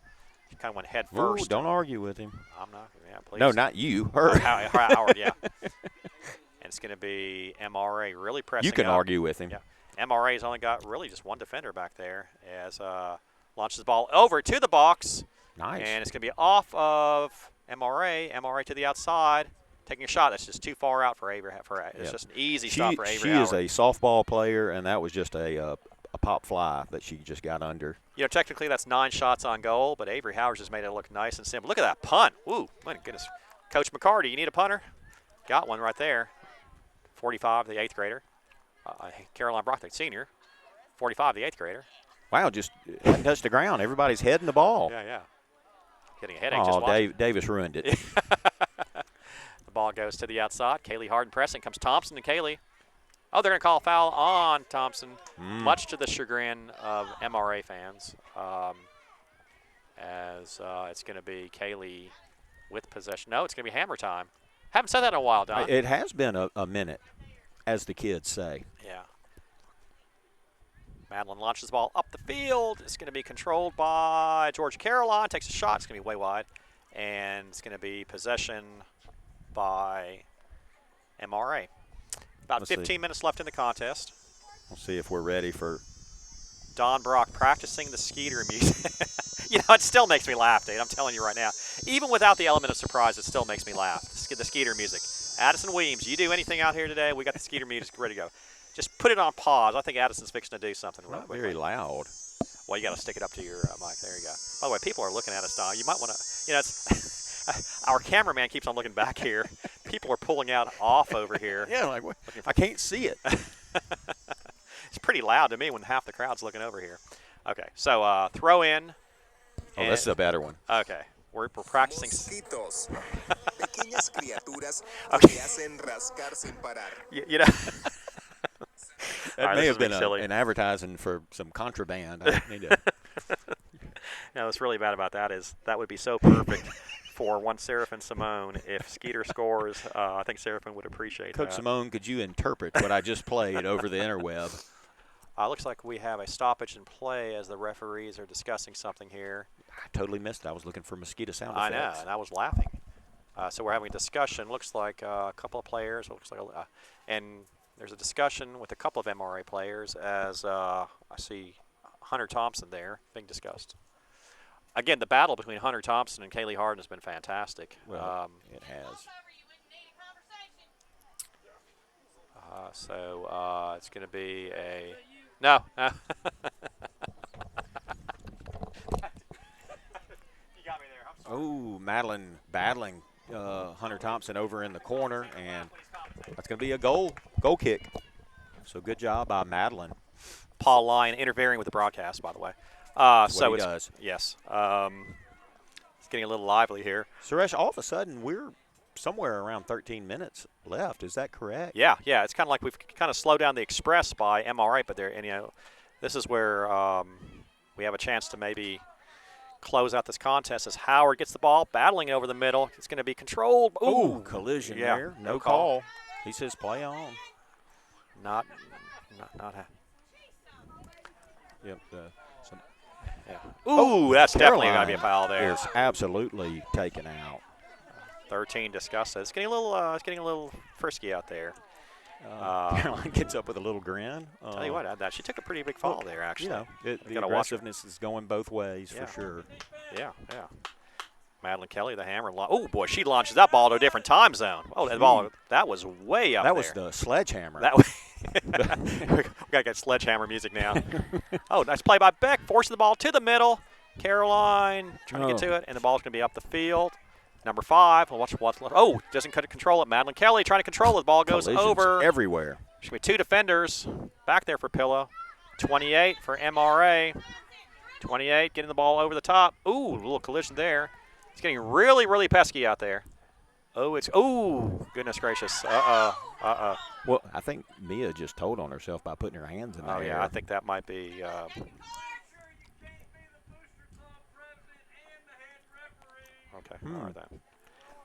she kind of went head first. Ooh, don't argue with him. I'm not. Yeah, please. No, not you. Her. Howard, yeah. And it's going to be MRA really pressing. You can up. argue with him. Yeah. MRA's only got really just one defender back there as launches the ball over to the box. Nice. And it's going to be off of MRA. MRA to the outside. Taking a shot that's just too far out for Avery. It's just an easy shot for Avery. She is a softball player, and that was just a pop fly that she just got under. You know, technically that's 9 shots on goal, but Avery Howard just made it look nice and simple. Look at that punt. Ooh, my goodness. Coach McCarty, you need a punter? Got one right there. 45, the 8th grader. Caroline Brock, the senior. 45, the 8th grader. Wow, just hadn't touched the ground. Everybody's heading the ball. Yeah. Getting a headache just watching. Davis ruined it. The ball goes to the outside. Kaylee Harden pressing. Comes Thompson and Kaylee. Oh, they're going to call a foul on Thompson, much to the chagrin of MRA fans, as it's going to be Kaylee with possession. No, it's going to be hammer time. Haven't said that in a while, Don. It has been a minute, as the kids say. Yeah. Madeline launches the ball up the field. It's going to be controlled by Georgia Caroline. Takes a shot. It's going to be way wide. And it's going to be possession by MRA. About 15 minutes left in the contest. We'll see if we're ready for Don Brock practicing the Skeeter music. You know, it still makes me laugh, dude. I'm telling you right now. Even without the element of surprise, it still makes me laugh. The Skeeter music. Addison Weems, you do anything out here today? We got the Skeeter music ready to go. Just put it on pause. I think Addison's fixing to do something. not very loud. Well, you got to stick it up to your mic. There you go. By the way, people are looking at us, Don. You might want to, you know, it's our cameraman keeps on looking back here. People are pulling out off over here. Yeah, like what? I can't see it. It's pretty loud to me when half the crowd's looking over here. Okay, so throw in. Oh, this is a better one. Okay, we're practicing. Mosquitos, pequeñas criaturas Okay. que hacen rascar sin parar. You know, That right, may this have is being been silly. an advertising for some contraband. I need to. No, what's really bad about that is that would be so perfect for one Seraphin Simone. If Skeeter scores, I think Seraphin would appreciate Coach that. Simone, could you interpret what I just played over the interweb? Looks like we have a stoppage in play as the referees are discussing something here. I totally missed it. I was looking for mosquito sound I effects. know, and I was laughing. So we're having a discussion. Looks like a couple of players. Looks like, and there's a discussion with a couple of MRA players as I see Hunter Thompson there being discussed. Again, the battle between Hunter Thompson and Kaylee Harden has been fantastic. Well, it has. So it's going to be a no. You got me there. I'm sorry. Oh, Madeline battling Hunter Thompson over in the corner, and that's going to be a goal kick. So good job by Madeline. Paul Lyon interfering with the broadcast, by the way. That's so what he it's does. yes. It's getting a little lively here. Suresh, all of a sudden we're somewhere around 13 minutes left. Is that correct? Yeah. It's kind of like we've kind of slowed down the express by MRA, but this is where we have a chance to maybe close out this contest as Howard gets the ball, battling over the middle. It's going to be controlled. Ooh, collision yeah, there. No call. He says play on. Not. Yep. Yeah. Ooh, that's definitely got to be a Caroline foul there. is absolutely taken out. 13 discussed. It's getting a little frisky out there. Caroline gets up with a little grin. Tell you what, she took a pretty big fall there, actually. The Gotta watch her. aggressiveness is going both ways Yeah. for sure. Yeah. Madeline Kelly, the hammer. Oh boy, she launches that ball to a different time zone. Oh, that ball, that was way up That there. was the sledgehammer. That was. We gotta get sledgehammer music now. Oh, nice play by Beck, forcing the ball to the middle. Caroline trying to get to it, and the ball's gonna be up the field. Number 5. Well, watch what's left. Oh, doesn't control it. Madeline Kelly trying to control it. The ball goes Collisions over. everywhere. There's going to be 2 defenders back there for Pillow. 28 for MRA. 28 getting the ball over the top. Ooh, a little collision there. It's getting really, really pesky out there. Oh, goodness gracious. Well, I think Mia just told on herself by putting her hands in the air. Oh, yeah, I think that might be. Okay, all right then.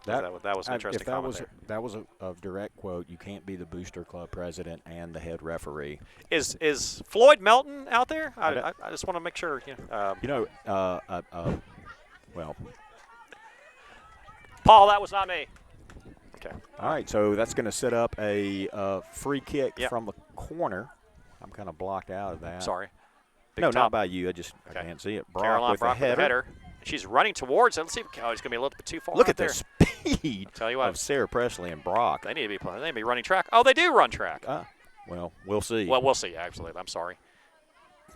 That was an interesting comment there. That was a direct quote. You can't be the Booster Club president and the head referee. Is Floyd Melton out there? I just want to make sure. Well. Paul, that was not me. Okay. All right, so that's going to set up a free kick Yep. from the corner. I'm kind of blocked out of that. Sorry. Big No, top. not by you. I can't see it. Caroline with Brock the header. She's running towards it. Let's see. Oh, it's going to be a little bit too far. Look out at there. the speed Tell you what. of Sarah Presley and Brock. They need to be running track. Oh, they do run track. Well, we'll see. Well, we'll see. Actually, I'm sorry.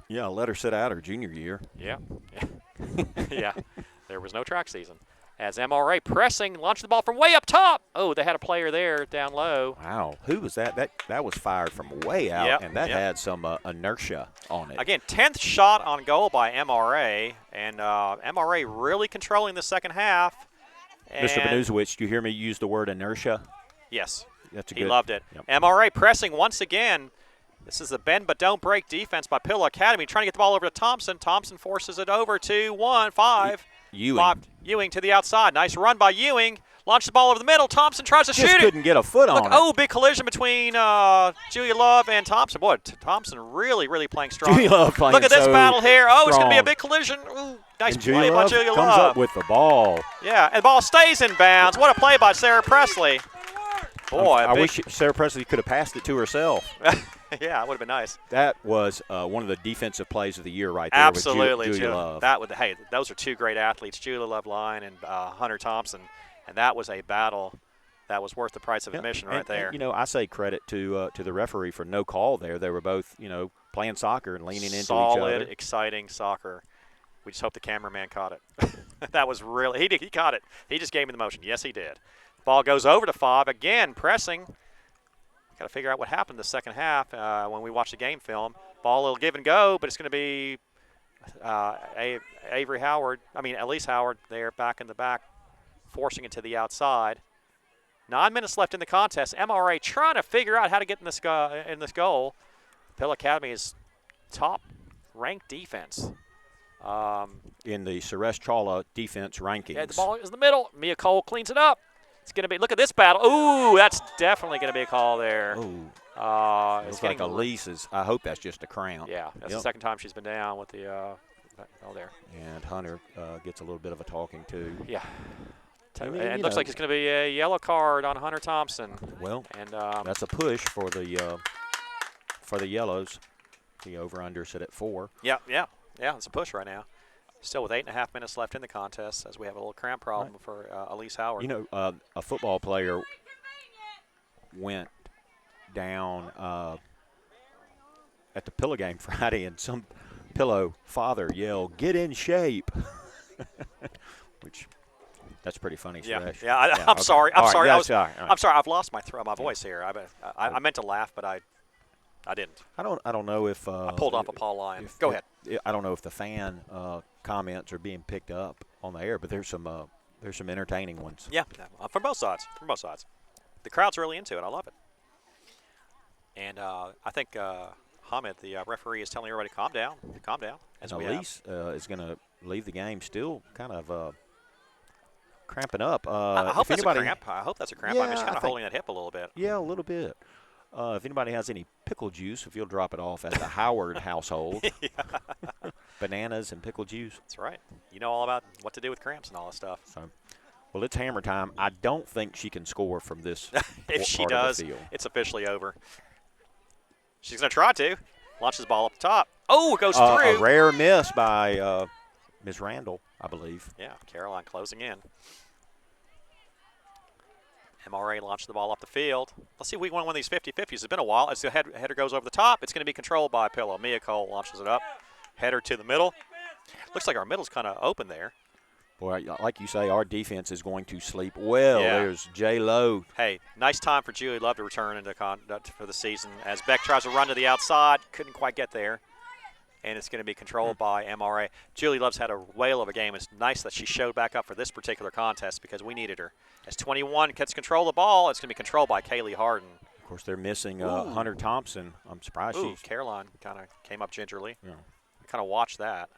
Yeah, let her sit out her junior year. Yeah. Yeah. There was no track season. As MRA pressing, launching the ball from way up top. Oh, they had a player there down low. Wow, who was that? That was fired from way out, Yep, and that yep. had some inertia on it. Again, 10th shot on goal by MRA, and MRA really controlling the second half. Mr. And Benuzowicz, do you hear me use the word inertia? yes, That's a he good. loved it. Yep. MRA pressing once again. This is the bend but don't break defense by Pillow Academy, trying to get the ball over to Thompson. Thompson forces it over to 5. Ewing. Ewing to the outside. Nice run by Ewing. Launches the ball over the middle. Thompson tries to Just shoot it. couldn't get a foot on it. Oh, big collision between Julia Love and Thompson. Boy, Thompson really, really playing strong. Julia Love playing Look at this so battle here. Oh, it's going to be a strong. big collision. Ooh, nice And play by Julia comes Love. up with the ball. Yeah, and the ball stays in bounds. What a play by Sarah Presley. Boy, I wish Sarah Presley could have passed it to herself. yeah, it would have been nice. That was one of the defensive plays of the year right there. Absolutely, with Julia Love. Hey, those are 2 great athletes, Julia Love Line and Hunter Thompson, and that was a battle that was worth the price of admission right there. And, I say credit to the referee for no call there. They were both, playing soccer and leaning into each other. Solid, exciting soccer. We just hope the cameraman caught it. That was really – he caught it. He just gave me the motion. Yes, he did. Ball goes over to 5. Again, pressing. Got to figure out what happened the second half when we watch the game film. Ball a little give and go, but it's going to be Elise Howard there back in the back, forcing it to the outside. 9 minutes left in the contest. MRA trying to figure out how to get in this goal. Pill Academy's top-ranked defense. In the Ceres-Chawla defense rankings. Yeah, the ball is in the middle. Mia Cole cleans it up. It's going to be – look at this battle. Ooh, that's definitely going to be a call there. Ooh. It's Looks like Elise is – I hope that's just a cramp. Yeah, that's the second time she's been down with the there. And Hunter gets a little bit of a talking to. Yeah. I mean, and it looks like it's going to be a yellow card on Hunter Thompson. Well, and that's a push for the Yellows. The over-under set at 4. Yeah, it's a push right now. Still with 8.5 minutes left in the contest as we have a little cramp problem for Elise Howard. You know, a football player went down at the Pillow game Friday, and some Pillow father yelled, "Get in shape," which that's pretty funny. Suresh. I'm okay. sorry. I'm All sorry. right, I'm sorry. I've lost my voice here. I meant to laugh, but I didn't. I don't know if I pulled off a Paul Lyon. Go ahead. I don't know if the fan comments are being picked up on the air, but there's some entertaining ones. Yeah, from both sides. The crowd's really into it. I love it. And I think Hamid, the referee, is telling everybody, calm down. And Elise is going to leave the game still kind of cramping up. I hope that's a cramp. Yeah, I mean, she's kind of holding that hip a little bit. Yeah, a little bit. If anybody has any pickle juice, if you'll drop it off at the Howard household. Bananas and pickle juice. That's right. You know all about what to do with cramps and all that stuff. So, well, it's hammer time. I don't think she can score from this if she part does, of the field. It's officially over. She's going to try to. Launches the ball up the top. Oh, it goes through. A rare miss by Ms. Randall, I believe. Yeah, Caroline closing in. MRA launched the ball up the field. Let's see if we can win one of these 50-50s. It's been a while. As the header goes over the top, it's going to be controlled by Pillow. Mia Cole launches it up. Header to the middle. Looks like our middle's kind of open there. Boy, like you say, our defense is going to sleep well. Yeah. There's J. Lowe. Hey, nice time for Julie Love to return into for the season. As Beck tries to run to the outside, couldn't quite get there. And it's going to be controlled by MRA. Julie Love's had a whale of a game. It's nice that she showed back up for this particular contest because we needed her. As 21 gets control of the ball, it's going to be controlled by Kaylee Harden. Of course, they're missing Hunter Thompson. I'm surprised Caroline kind of came up gingerly. Yeah. Kind of watched that.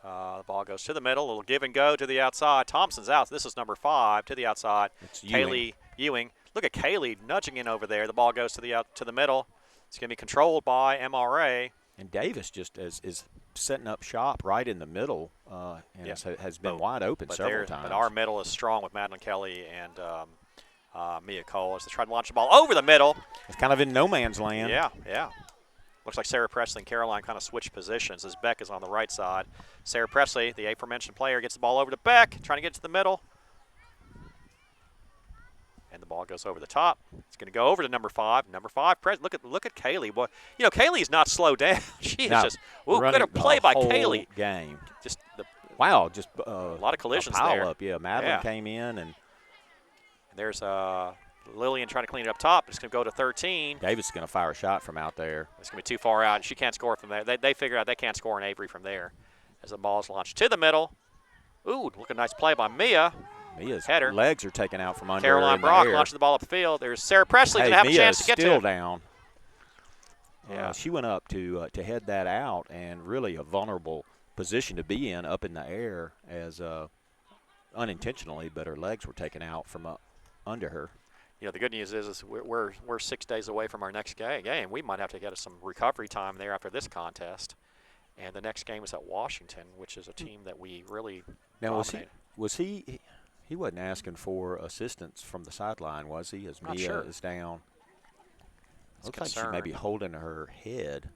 The ball goes to the middle. A little give and go to the outside. Thompson's out. This is number 5 to the outside. It's Kaylee Ewing. Look at Kaylee nudging in over there. The ball goes to the middle. It's going to be controlled by MRA. And Davis just is setting up shop right in the middle and has been wide open several times. But our middle is strong with Madeline Kelly and Mia Cole as they try to launch the ball over the middle. It's kind of in no man's land. Yeah. Looks like Sarah Presley and Caroline kind of switched positions as Beck is on the right side. Sarah Presley, the aforementioned player, gets the ball over to Beck, trying to get to the middle. And the ball goes over the top. It's going to go over to number 5. Number 5, look at Kaylee. Boy, you know, Kaylee's not slowed down. She is just good play by Kaylee. Game. Just a lot of collisions pile there. up. Yeah, Madeline came in and there's Lillian trying to clean it up top. It's going to go to 13. Davis is going to fire a shot from out there. It's going to be too far out. She can't score from there. They figure out they can't score in Avery from there as the ball is launched to the middle. Ooh, look at a nice play by Mia. Mia's header. Legs are taken out from under Caroline Brock launches the ball up the field. There's Sarah Presley going to have a chance to get to it. Still down. Yeah. She went up to head that out, and really a vulnerable position to be in up in the air as unintentionally, but her legs were taken out from under her. You know, the good news is we're 6 days away from our next game. We might have to get us some recovery time there after this contest. And the next game is at Washington, which is a team that we really dominate. He wasn't asking for assistance from the sideline, was he? As Mia is down. Looks like she may be holding her head.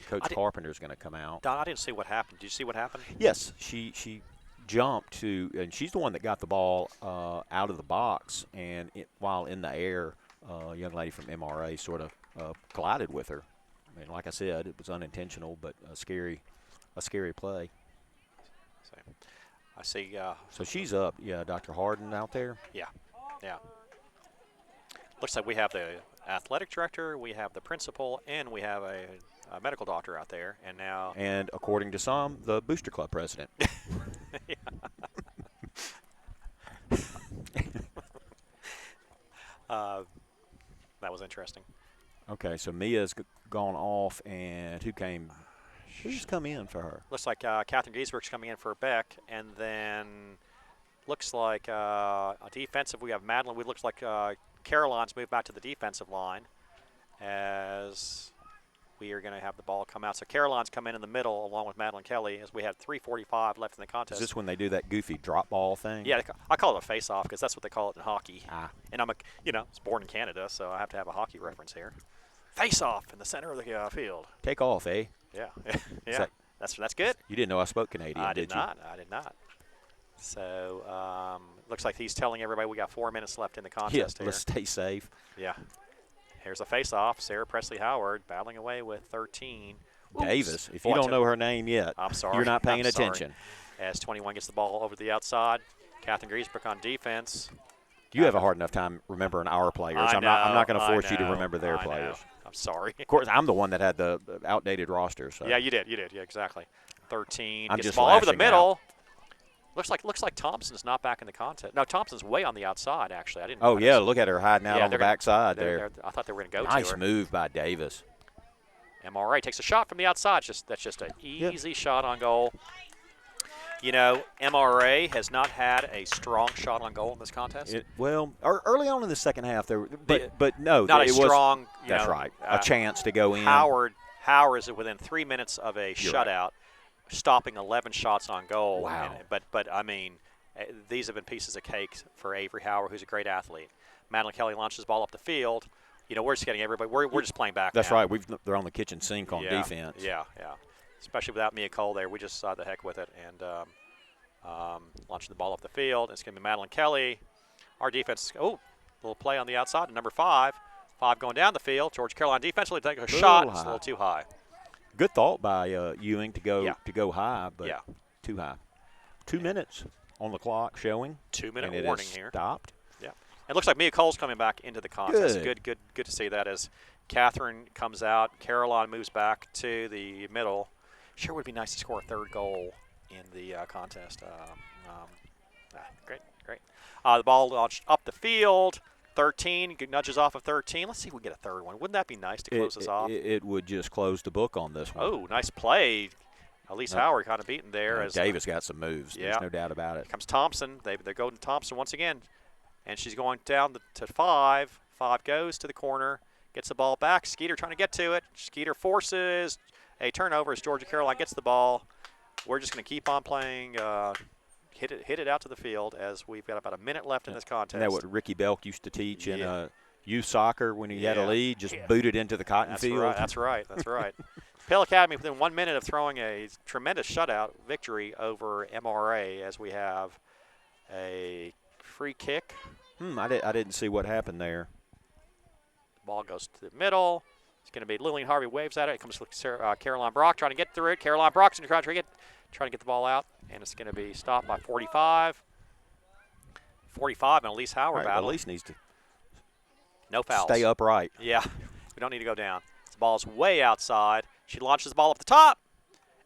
Coach Carpenter's going to come out. Don, I didn't see what happened. Did you see what happened? Yes, she jumped to, and she's the one that got the ball out of the box, and while in the air, a young lady from MRA sort of collided with her. I mean, like I said, it was unintentional, but a scary play. I see. So she's up. Yeah, Dr. Harden out there. Yeah. Looks like we have the athletic director, we have the principal, and we have a medical doctor out there. And according to some, the Booster Club president. That was interesting. Okay, so Mia's gone off, and who's come in for her? Looks like Catherine Giesberg's coming in for Beck, and then looks like a defensive. We have Madeline. We looks like Caroline's moved back to the defensive line as we are going to have the ball come out. So Caroline's come in the middle along with Madeline Kelly as we had 3:45 left in the contest. Is this when they do that goofy drop ball thing? Yeah, I call it a face-off because that's what they call it in hockey. Ah. And I was born in Canada, so I have to have a hockey reference here. Face-off in the center of the field. Take off, eh? Yeah, yeah. That's good. You didn't know I spoke Canadian, did you? I did not. So looks like he's telling everybody we got 4 minutes left in the contest Yeah, here. let's stay safe. Yeah. Here's a face-off. Sarah Presley Howard battling away with 13. Davis. Oops. If you don't know her name yet, I'm sorry. you're not paying I'm sorry. attention. As 21 gets the ball over the outside. Catherine Griesbrook on defense. You have a hard enough time remembering our players. I'm not going to force you to remember their players. I'm sorry. Of course, I'm the one that had the outdated roster. So. Yeah, you did. Yeah, exactly. 13 I'm gets just the ball over the lashing middle. out. Looks like Thompson's not back in the contest. No, Thompson's way on the outside, actually. I didn't. Oh, notice. yeah, look at her hiding out on the backside there. I thought they were going to go Nice to her. move by Davis. MRA takes a shot from the outside. That's just an easy shot on goal. You know, MRA has not had a strong shot on goal in this contest. Early on in the second half, but no, not it a strong. That's right. A chance to go in. Howard is within 3 minutes of a shutout, stopping 11 shots on goal. Wow. But I mean, these have been pieces of cake for Avery Howard, who's a great athlete. Madeline Kelly launches the ball up the field. You know, we're just getting everybody. We're just playing back. That's now. right. They're on the kitchen sink on defense. Yeah. Especially without Mia Cole there, we just saw the heck with it and launching the ball up the field. It's going to be Madeline Kelly. Our defense. Little play on the outside. Number 5. 5 going down the field. Georgia Carolina defensively take a shot. It's a little too high. Good thought by Ewing to go high, but too high. 2 minutes on the clock showing. 2-minute warning here. Stopped. Yeah. It looks like Mia Cole's coming back into the contest. Good. Good to see that as Catherine comes out. Caroline moves back to the middle. Sure would be nice to score a third goal in the contest. Great. The ball launched up the field. 13 nudges off of 13. Let's see if we get a third one. Wouldn't that be nice to close us off? It would just close the book on this one. Oh, nice play. Elise Howard kind of beaten there. As Davis got some moves. There's no doubt about it. Here comes Thompson. They're going to Thompson once again. And she's going down to 5. 5 goes to the corner. Gets the ball back. Skeeter trying to get to it. Skeeter forces a turnover as Georgia Caroline gets the ball. We're just going to keep on playing. Hit it out to the field as we've got about a minute left in this contest. Isn't that what Ricky Belk used to teach in youth soccer when he had a lead? Just boot it into the cotton field. That's right. Pale Academy within 1 minute of throwing a tremendous shutout victory over MRA as we have a free kick. I didn't see what happened there. Ball goes to the middle. It's going to be Lillian Harvey waves at it. It comes to Caroline Brock trying to get through it. Caroline Brock's going to trying to get the ball out, and it's going to be stopped by 45. 45 and Elise Howard battle. Elise needs to no fouls. Stay upright. Yeah, we don't need to go down. The ball's way outside. She launches the ball up the top.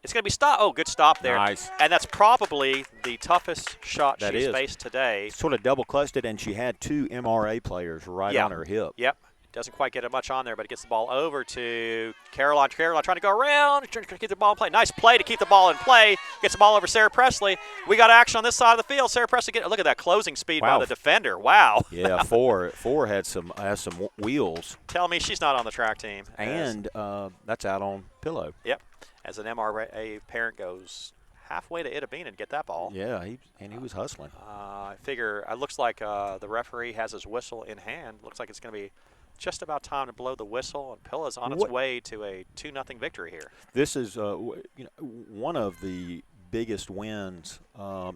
It's going to be stopped. Oh, good stop there. Nice. And that's probably the toughest shot she's faced today. Sort of double clutched it, and she had 2 MRA players right on her hip. Yep. Doesn't quite get it much on there, but it gets the ball over to Caroline. Caroline trying to go around, trying to keep the ball in play. Nice play to keep the ball in play. Gets the ball over Sarah Presley. We got action on this side of the field. Sarah Presley, look at that closing speed by the defender. Wow. Yeah, four has some wheels. Tell me she's not on the track team. And that's out on pillow. Yep. As an MRA parent goes halfway to Itabena and get that ball. Yeah, he was hustling. I figure it looks like the referee has his whistle in hand. Looks like it's going to be just about time to blow the whistle, and Pilla's on its way to a 2-0 victory here. This is one of the biggest wins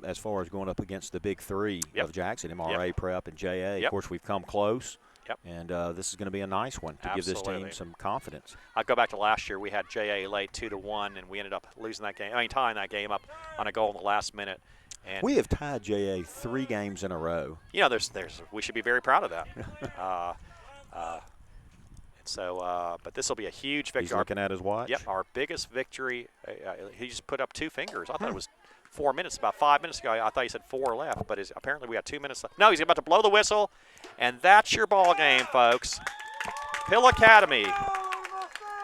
as far as going up against the big 3 of Jackson, MRA, Prep, and JA. Of course, we've come close, and this is going to be a nice one to give this team some confidence. I'll go back to last year. We had JA late 2-1, and we ended up losing that game. Tying that game up on a goal in the last minute. And we have tied JA 3 games in a row. You know, we should be very proud of that. But this will be a huge victory. He's looking at his watch. Yep, our biggest victory. He just put up 2 fingers. I thought it was 4 minutes. About 5 minutes ago, I thought he said 4 left, but apparently we got 2 minutes left. No, he's about to blow the whistle, and that's your ball game, folks. Pill Academy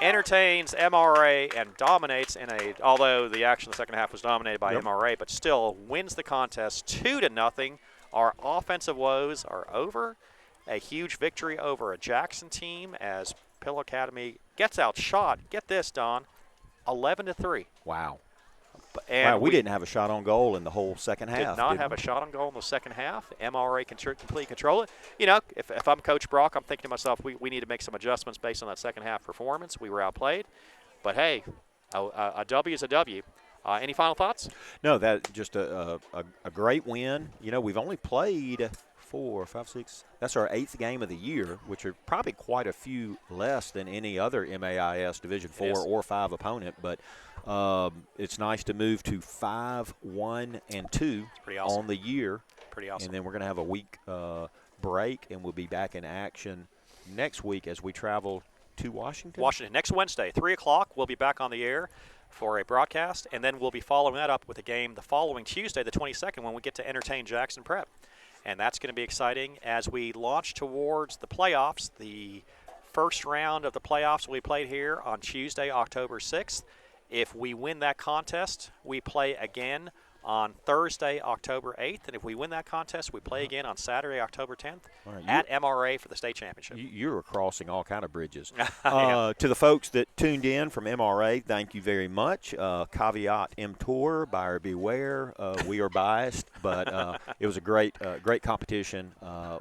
entertains MRA and dominates although the action in the second half was dominated by MRA, but still wins the contest 2-0. Our offensive woes are over. A huge victory over a Jackson team as Pill Academy gets outshot. Get this, Don, 11-3. Wow. And wow, we didn't have a shot on goal in the whole second half. Did not have a shot on goal in the second half. MRA can completely control it. You know, if I'm Coach Brock, I'm thinking to myself, we need to make some adjustments based on that second half performance. We were outplayed. But, hey, a W is a W. Any final thoughts? No, that just a great win. You know, we've only played 4, 5, 6. That's our 8th game of the year, which are probably quite a few less than any other MAIS Division 4 or 5 opponent. But it's nice to move to 5-1-2 awesome. on the year. Pretty awesome. And then we're going to have a week break, and we'll be back in action next week as we travel to Washington. Next Wednesday, 3 o'clock. We'll be back on the air for a broadcast, and then we'll be following that up with a game the following Tuesday, the 22nd, when we get to entertain Jackson Prep. And that's going to be exciting as we launch towards the playoffs. The first round of the playoffs will be played here on Tuesday, October 6th. If we win that contest, we play again on Thursday, October 8th. And if we win that contest, we play again on Saturday, October 10th at MRA for the state championship. You're crossing all kind of bridges. To the folks that tuned in from MRA, thank you very much. Caveat emptor, buyer beware. We are biased, but it was a great competition.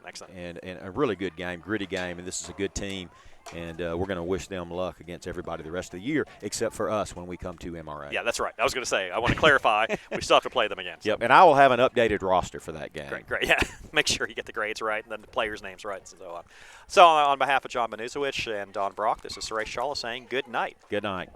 Excellent. And a really good game, gritty game, and this is a good team. And we're going to wish them luck against everybody the rest of the year, except for us when we come to MRA. Yeah, that's right. I was going to say, I want to clarify, we still have to play them again. So. Yep, and I will have an updated roster for that game. Great. Yeah, make sure you get the grades right and then the players' names right and so on. So on behalf of John Benuzowicz and Don Brock, this is Suresh Chawla saying good night. Good night.